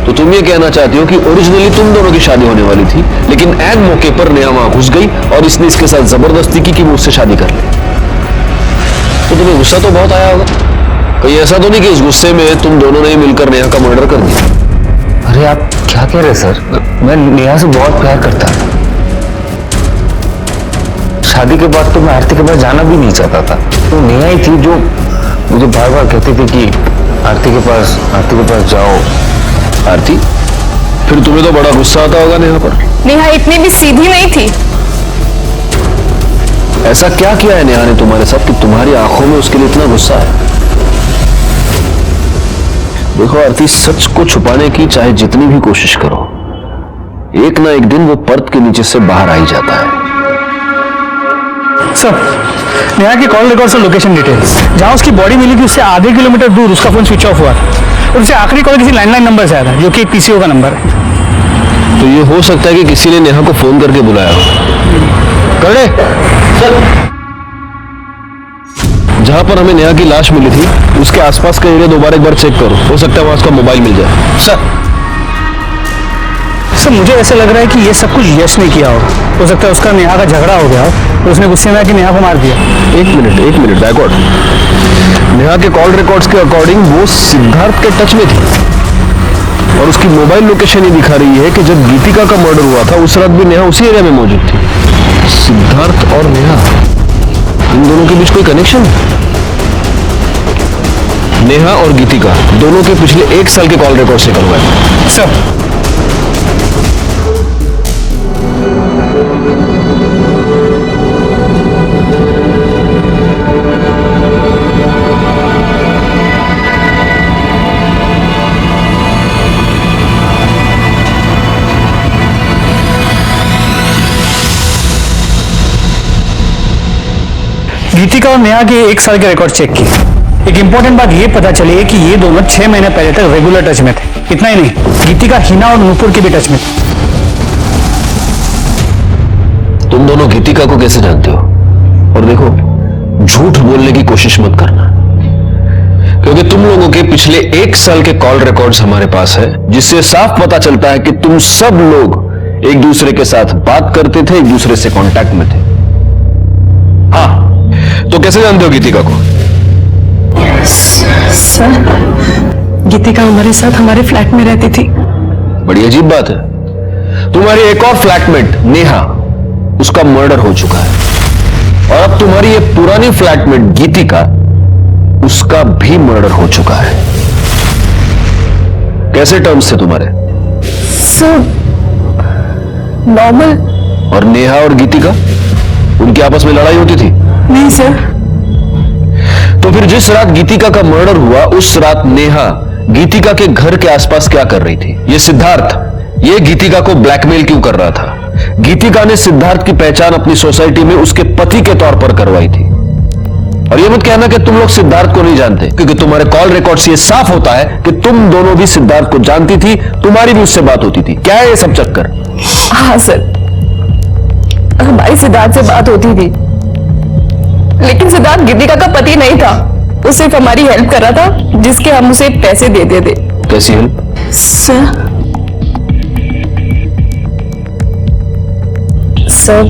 तो तुम ये कहना चाहती हो कि ओरिजिनली तुम दोनों की शादी होने वाली थी, लेकिन ऐन मौके पर नेहा वहां घुस गई और इसने इसके साथ जबरदस्ती की कि वो उससे शादी कर ले। तो तुम्हें गुस्सा तो बहुत आया होगा। कहीं ऐसा तो नहीं कि इस गुस्से में तुम दोनों ने मिलकर नेहा का मर्डर कर दिया? अरे आप क्या कह रहे हैं सर? मैं नेहा से बहुत प्यार करता था। शादी के बाद तो मैं आरती के पास जाना भी नहीं चाहता था। तो नेहा ही थी जो मुझे बार बार कहती थी कि आरती के पास जाओ। आरती, फिर तुम्हें तो बड़ा गुस्सा आता होगा नेहा पर। नेहा इतनी भी सीधी नहीं थी। ऐसा क्या किया है नेहा ने तुम्हारे साथ कि तुम्हारी आंखों में उसके लिए इतना गुस्सा है? देखो आरती, सच को छुपाने की चाहे जितनी भी कोशिश करो, एक ना एक दिन वो पर्द के नीचे से बाहर आ ही जाता है। सर, नेहा की कॉल रिकॉर्ड्स और लोकेशन डिटेल्स, जहां उसकी बॉडी मिली थी उससे आधे किलोमीटर दूर उसका फोन स्विच ऑफ हुआ था और उसे आखिरी कॉल किसी लैंडलाइन नंबर से आया था, जो कि एक पीसीओ का नंबर है। तो ये हो सकता है कि किसी ने नेहा को फोन करके बुलाया हो। कर ले सर। जहां पर हमें नेहा की लाश मिली थी उसके आसपास का एरिया दोबारा एक बार चेक करो, हो सकता है वहां उसका मोबाइल मिल जाए। सर मुझे ऐसा लग रहा है कि ये सब कुछ यश ने किया हो सकता है उसका नेहा का झगड़ा हो गया हो और उसने गुस्से में आके नेहा को मार दिया। एक मिनट बैकवर्ड। नेहा के कॉल रिकॉर्ड्स के अकॉर्डिंग वो सिद्धार्थ के टच में थी और उसकी मोबाइल लोकेशन ये दिखा रही है कि जब गीतिका का मर्डर हुआ था उस रात भी नेहा उसी एरिया में मौजूद थी। सिद्धार्थ और नेहा, इन दोनों के बीच कोई कनेक्शन है? नेहा और गीतिका दोनों के पिछले 1 साल के कॉल रिकॉर्ड से करवाए। सर गीतिका और नेहा के 1 साल के रिकॉर्ड चेक किए। एक इंपॉर्टेंट बात ये पता चली है कि ये दोनों 6 महीने पहले तक रेगुलर टच में थे। इतना ही नहीं, गीतिका हिना और नूपुर के भी टच में थे। तुम दोनों गीतिका को कैसे जानते हो? और देखो, झूठ बोलने की कोशिश मत करना, क्योंकि तुम लोगों के पिछले 1 साल के कॉल रिकॉर्ड्स हमारे पास है, जिससे साफ पता चलता है कि तुम सब लोग एक दूसरे के साथ बात करते थे, एक दूसरे से कांटेक्ट में थे। हाँ, तो कैसे जानते हो गीतिका को? सर, गीतिका हमारे साथ हमारे फ्लैट में रहती थी। बड़ी अजीब बात है। तुम्हारी एक और फ्लैटमेट नेहा, उसका मर्डर हो चुका है और अब तुम्हारी ये पुरानी फ्लैटमेट गीतिका, उसका भी मर्डर हो चुका है। कैसे टर्म्स थे तुम्हारे? Sir normal. और नेहा और गीतिका, उनकी आपस में लड़ाई होती थी? नहीं सर। तो फिर जिस रात गीतिका का मर्डर हुआ उस रात नेहा गीतिका के घर के आसपास क्या कर रही थी? ये सिद्धार्थ, ये गीतिका को ब्लैकमेल क्यों कर रहा था? गीतिका ने सिद्धार्थ की पहचान अपनी सोसाइटी में उसके पति के तौर पर करवाई थी। और ये मत कहना कि तुम लोग सिद्धार्थ को नहीं जानते, क्योंकि तुम्हारे कॉल रिकॉर्ड से ये साफ होता है कि तुम दोनों भी सिद्धार्थ को जानती थी, तुम्हारी भी उससे बात होती थी। क्या है ये सब चक्कर? हाँ सर, हमारी सिद्धार्थ से बात होती थी, लेकिन सिद्धार्थ गीतिका का पति नहीं था। वो सिर्फ हमारी हेल्प कर रहा था, जिसके हम उसे पैसे देते थे। कैसी हेल्प? सर,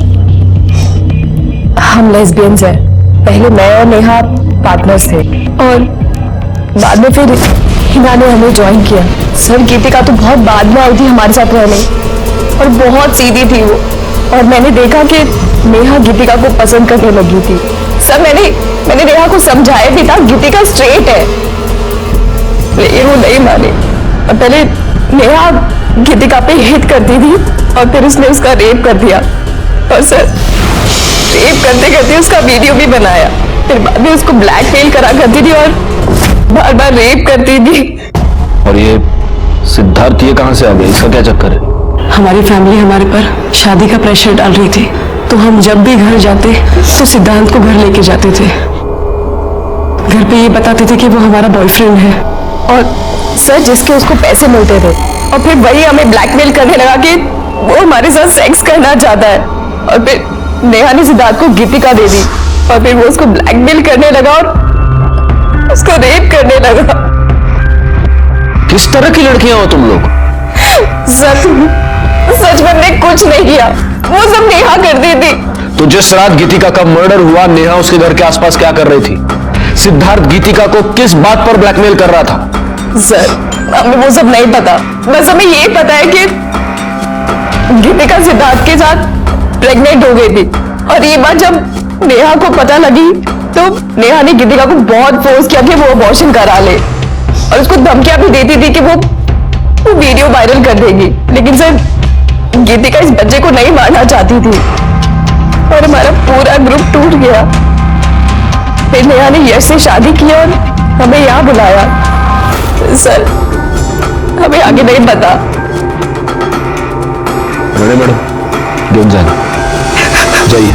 हम लेस्बियंस हैं। पहले मैं और नेहा पार्टनर्स थे और बाद में फिर हिना ने हमें ज्वाइन किया। सर, गीतिका तो बहुत बाद में आई थी हमारे साथ रहने और बहुत सीधी थी वो, और मैंने देखा कि नेहा गीतिका को पसंद करने लगी थी। सर, मैंने नेहा को समझाया भी था गीतिका स्ट्रेट है, लेकिन वो नहीं मानी। और पहले नेहा गीतिका पे हिट करती थी और फिर उसने उसका रेप कर दिया। और सर, रेप करते करते उसका वीडियो भी बनाया। फिर बाद में उसको ब्लैकमेल करा करती थी और बार बार रेप करती थी। और ये सिद्धार्थ ये कहां से आ गया? इसका क्या चक्कर है? हमारी फैमिली हमारे पर शादी का प्रेशर डाल रही थी, तो हम जब भी घर जाते तो सिद्धांत को घर लेके जाते थे। घर पे ये बताते थे कि वो हमारा बॉयफ्रेंड है, और सर जिसके उसको पैसे मिलते थे, और फिर वही हमें ब्लैकमेल करने लगा कि वो हमारे साथ सेक्स करना चाहता है। और फिर नेहा ने सिद्धार्थ को गीतिका दे दी। और फिर वो उसको ब्लैकमेल करने लगा और उसको रेप करने लगा। किस तरह की लड़कियां हो तुम लोग? सच में मैंने कुछ नहीं किया, वो सब नेहा करती थी। तो जिस रात गीतिका का मर्डर हुआ, नेहा उसके घर के आसपास क्या कर रही थी? सिद्धार्थ गीतिका को किस बात पर ब्लैकमेल कर रहा था? सर, हमें वो सब नहीं पता, बस हमें ये पता है कि गीतिका सिद्धार्थ के साथ प्रेग्नेंट हो गई थी और ये बात जब नेहा को पता लगी तो नेहा ने गीतिका को बहुत फोर्स किया कि वो अबॉर्शन करा ले और उसको धमकियां भी देती थी कि वो वीडियो वायरल कर देगी। लेकिन सर, गीतिका इस बच्चे को नहीं मारना चाहती थी और हमारा पूरा ग्रुप टूट गया। फिर नेहा ने यश से शादी की और हमें यहाँ बुलाया। सर, हमें आगे नहीं पता। मैडम, घेऊन जाना, जाइए।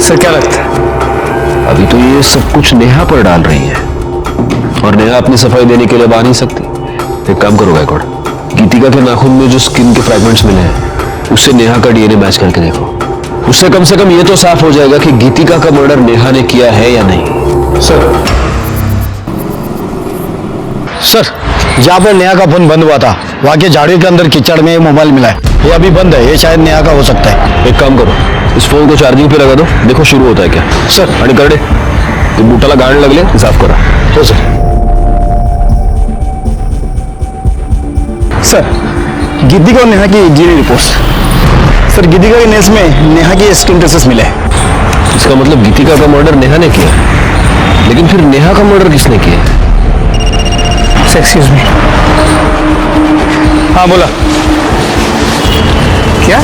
सर क्या लगता है? अभी तो ये सब कुछ नेहा पर डाल रही है और नेहा अपनी सफाई देने के लिए आ नहीं सकती। एक काम करो गायकवाड़, गीतिका के नाखून में जो स्किन के फ्रैगमेंट्स मिले हैं उससे नेहा का डीएनए मैच करके देखो। उससे कम से कम ये तो साफ हो जाएगा कि गीतिका का मर्डर नेहा ने किया है या नहीं। सर, जहाँ पर नेहा का फोन बंद हुआ था वहाँ के झाड़ियों के अंदर कीचड़ में मोबाइल मिला है, ये अभी बंद है, ये शायद नेहा का हो सकता है। एक काम करो, इस फोन को चार्जिंग पे लगा दो, देखो शुरू होता है क्या। सर आणि करडे ते बुटाला गाण लागले, साफ करा। हो सर। सर, गीतिका और नेहा की जीनी रिपोर्ट्स। सर, गीतिका के नेस में नेहा की स्किन ट्रेसेस मिले हैं। इसका मतलब गीतिका का मर्डर नेहा ने किया, लेकिन फिर नेहा का मर्डर किसने किया? Excuse me. हाँ बोला। क्या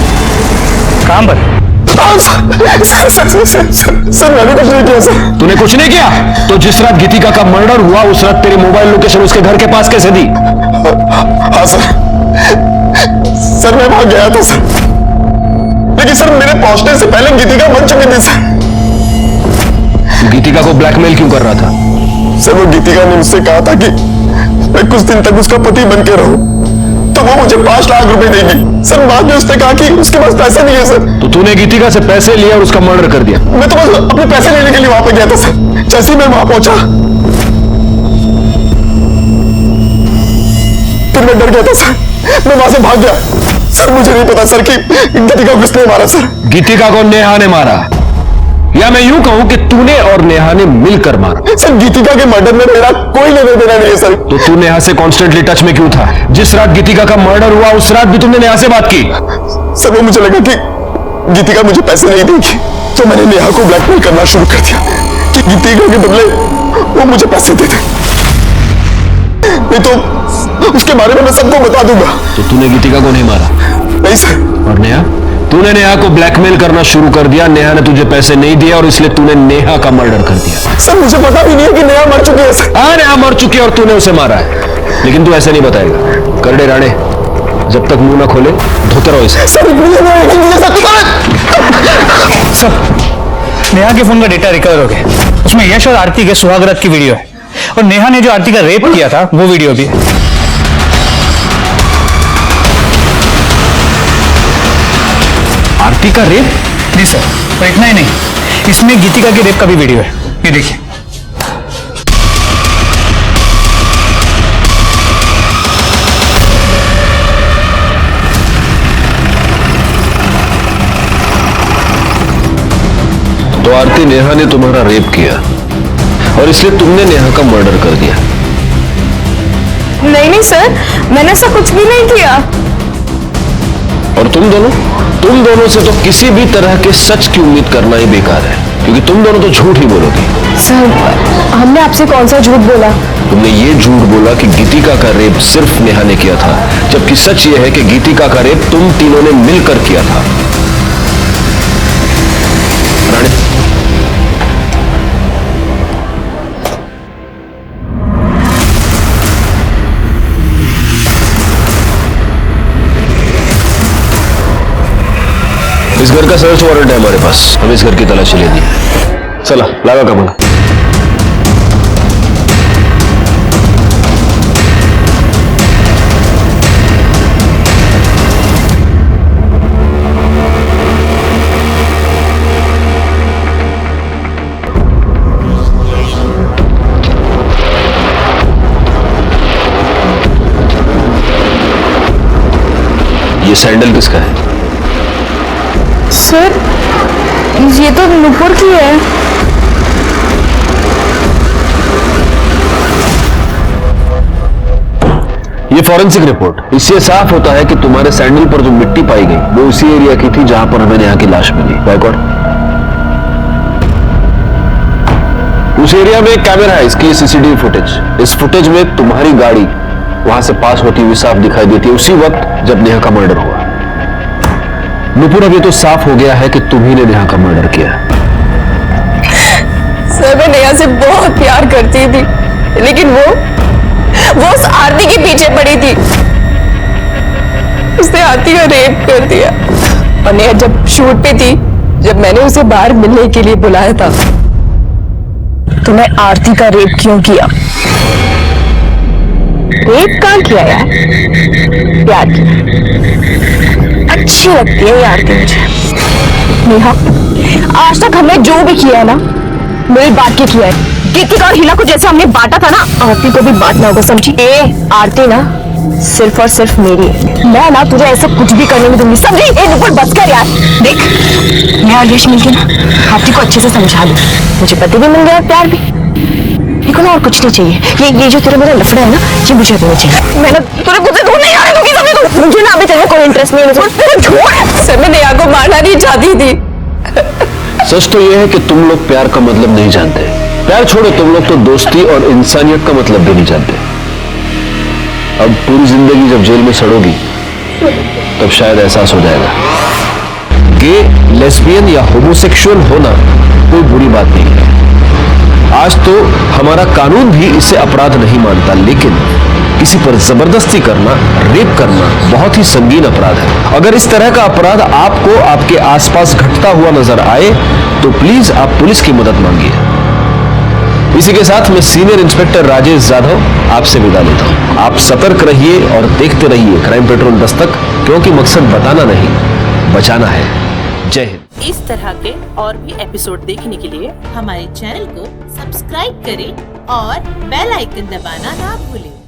काम पर? सर मैंने कुछ नहीं किया सर। तूने कुछ नहीं किया? तो जिस रात गीतिका का मर्डर हुआ उस रात तेरी मोबाइल लोकेशन उसके घर के पास कैसे दी? हाँ सर मैं वहां गया था सर, लेकिन सर मेरे पहुंचने से पहले गीतिका बन चुकी थी सर। गीतिका को ब्लैकमेल क्यों कर रहा था? सर वो गीतिका ने मुझसे कहा था कि मैं कुछ दिन तक उसका पति बन के रहूं तो वो मुझे 5 लाख रुपए देगी। सर बाद में उसने कहा कि उसके पास पैसे नहीं है सर। तो तूने गीतिका से पैसे लिए और उसका मर्डर कर दिया? मैं तो बस अपने पैसे लेने के लिए वहां पे गया था सर। जैसे ही मैं वहां पहुंचा फिर मैं डर गया था सर, मैं वहां से भाग गया। सर मुझे नहीं पता सर कि गीतिका को किसने मारा सर। गीतिका को नेहा ने मारा, या मैं यूं कहूं कि तूने और नेहा ने मिलकर मारा। सर गीतिका के मर्डर में मेरा कोई लेना देना नहीं है सर। तो तू नेहा से कॉन्स्टेंटली टच में क्यों था? जिस रात गीतिका का मर्डर हुआ उस रात भी तुमने नेहा से बात की? सर वो मुझे लगा कि गीतिका मुझे पैसे नहीं देगी, तो मैंने नेहा को ब्लैकमेल करना शुरू कर दिया कि गीतिका के बदले वो मुझे पैसे दे दे, नहीं तो उसके बारे में मैं सबको बता दूंगा। तो तूने गीतिका को नहीं मारा? नहीं सर। और नेहा? तूने नेहा को ब्लैकमेल करना शुरू कर दिया, नेहा ने तुझे पैसे नहीं दिया और इसलिए तूने नेहा का मर्डर कर दिया। सर मुझे पता भी नहीं है कि नेहा मर चुकी है सर। हाँ, नेहा मर चुकी है और तूने उसे मारा है, लेकिन तू ऐसे नहीं बताएगा। करडे राणे, जब तक मुंह ना खोले धोते रहो इसे। सर नेहा के फोन का डेटा रिकवर हो गया, उसमें यश और आरती के सुहागरात की वीडियो है और नेहा ने जो आरती का रेप किया था वो वीडियो भी है। आरती का रेप? जी सर, और इतना ही नहीं, इसमें गीतिका के रेप का भी वीडियो है, ये देखिए। तो आरती, नेहा ने तुम्हारा रेप किया और इसलिए तुमने नेहा का मर्डर कर दिया? नहीं सर, मैंने ऐसा कुछ भी नहीं किया। और तुम दोनों से तो किसी भी तरह के सच की उम्मीद करना ही बेकार है, क्योंकि तुम दोनों तो झूठ ही बोलोगे। सर, हमने आपसे कौन सा झूठ बोला? तुमने ये झूठ बोला कि गीतिका का रेप सिर्फ नेहा ने किया था, जबकि सच ये है कि गीतिका का रेप तुम तीनों ने मिलकर किया था। राणे, इस घर का सर्च वारंट है हमारे पास, हम इस घर की तलाशी लेनी है। चला, लगा कमला। ये सैंडल किसका है? सर ये तो नुपुर की है। ये फॉरेंसिक रिपोर्ट, इससे साफ होता है कि तुम्हारे सैंडल पर जो मिट्टी पाई गई वो उसी एरिया की थी जहां पर हमें नेहा की लाश मिली। बैकवर्ड। उस एरिया में एक कैमरा है, इसकी सीसीटीवी फुटेज। इस फुटेज में तुम्हारी गाड़ी वहां से पास होती हुई साफ दिखाई देती है, उसी वक्त जब नेहा का मर्डर हुआ। नुपुर, अब ये तो साफ हो गया है कि तुम ही ने नेहा का मर्डर किया। सर मैं नेहा से बहुत प्यार करती थी, लेकिन वो उस आरती के पीछे पड़ी थी। उसने आरती का रेप कर दिया। और नेहा जब शूट पे थी, जब मैंने उसे बाहर मिलने के लिए बुलाया था, तो मैं आरती का रेप क्यों किया? रेप कहाँ किया यार? प्यार किया। अच्छी लगती है ये आरती मुझे। नेहा, आज तक हमने जो भी किया है ना, मेरी बात की किया है। गीतिका और हिला को जैसे हमने बांटा था ना, आरती को भी बांटना होगा, समझी? आरती ना सिर्फ और सिर्फ मेरी है। मैं ना तुझे ऐसे कुछ भी करने में दूंगी, समझी? नुपुर बस कर यार। देख, मैं और यश मिलके ना आरती को अच्छे से समझा लूं। मुझे पति भी मिल गया, प्यार भी। देखो ना, और कुछ नहीं चाहिए। ये जो तेरा मेरा लफड़ा है ना, ये मुझे देना चाहिए। मैं ना तुझे मुझसे दूर नहीं आने दूंगी, समझी तू? मुझे ना अभी तेरे में कोई इंटरेस्ट नहीं है। छोड़। सर मैं नेहा को मारना नहीं चाहती थी। सच तो यह है कि तुम लोग प्यार का मतलब नहीं जानते। प्यार छोड़ो, तुम लोग तो दोस्ती और इंसानियत का मतलब भी नहीं जानते। अब पूरी जिंदगी जब जेल में सड़ोगी तब शायद एहसास हो जाएगा। गे, लेस्बियन या होमोसेक्सुअल होना कोई बुरी बात नहीं है। आज तो हमारा कानून भी इसे अपराध नहीं मानता, लेकिन किसी पर जबरदस्ती करना, रेप करना बहुत ही संगीन अपराध है। अगर इस तरह का अपराध आपको आपके आसपास घटता हुआ नजर आए तो प्लीज आप पुलिस की मदद मांगिए। इसी के साथ मैं सीनियर इंस्पेक्टर राजेश जाधव आपसे विदा लेता हूं। आप सतर्क रहिए और देखते रहिए क्राइम पेट्रोल दस्तक, क्योंकि मकसद बताना नहीं, बचाना है। जय हिंद। इस तरह के और भी एपिसोड देखने के लिए हमारे चैनल को सब्सक्राइब करें और बेल आइकन दबाना ना भूलें।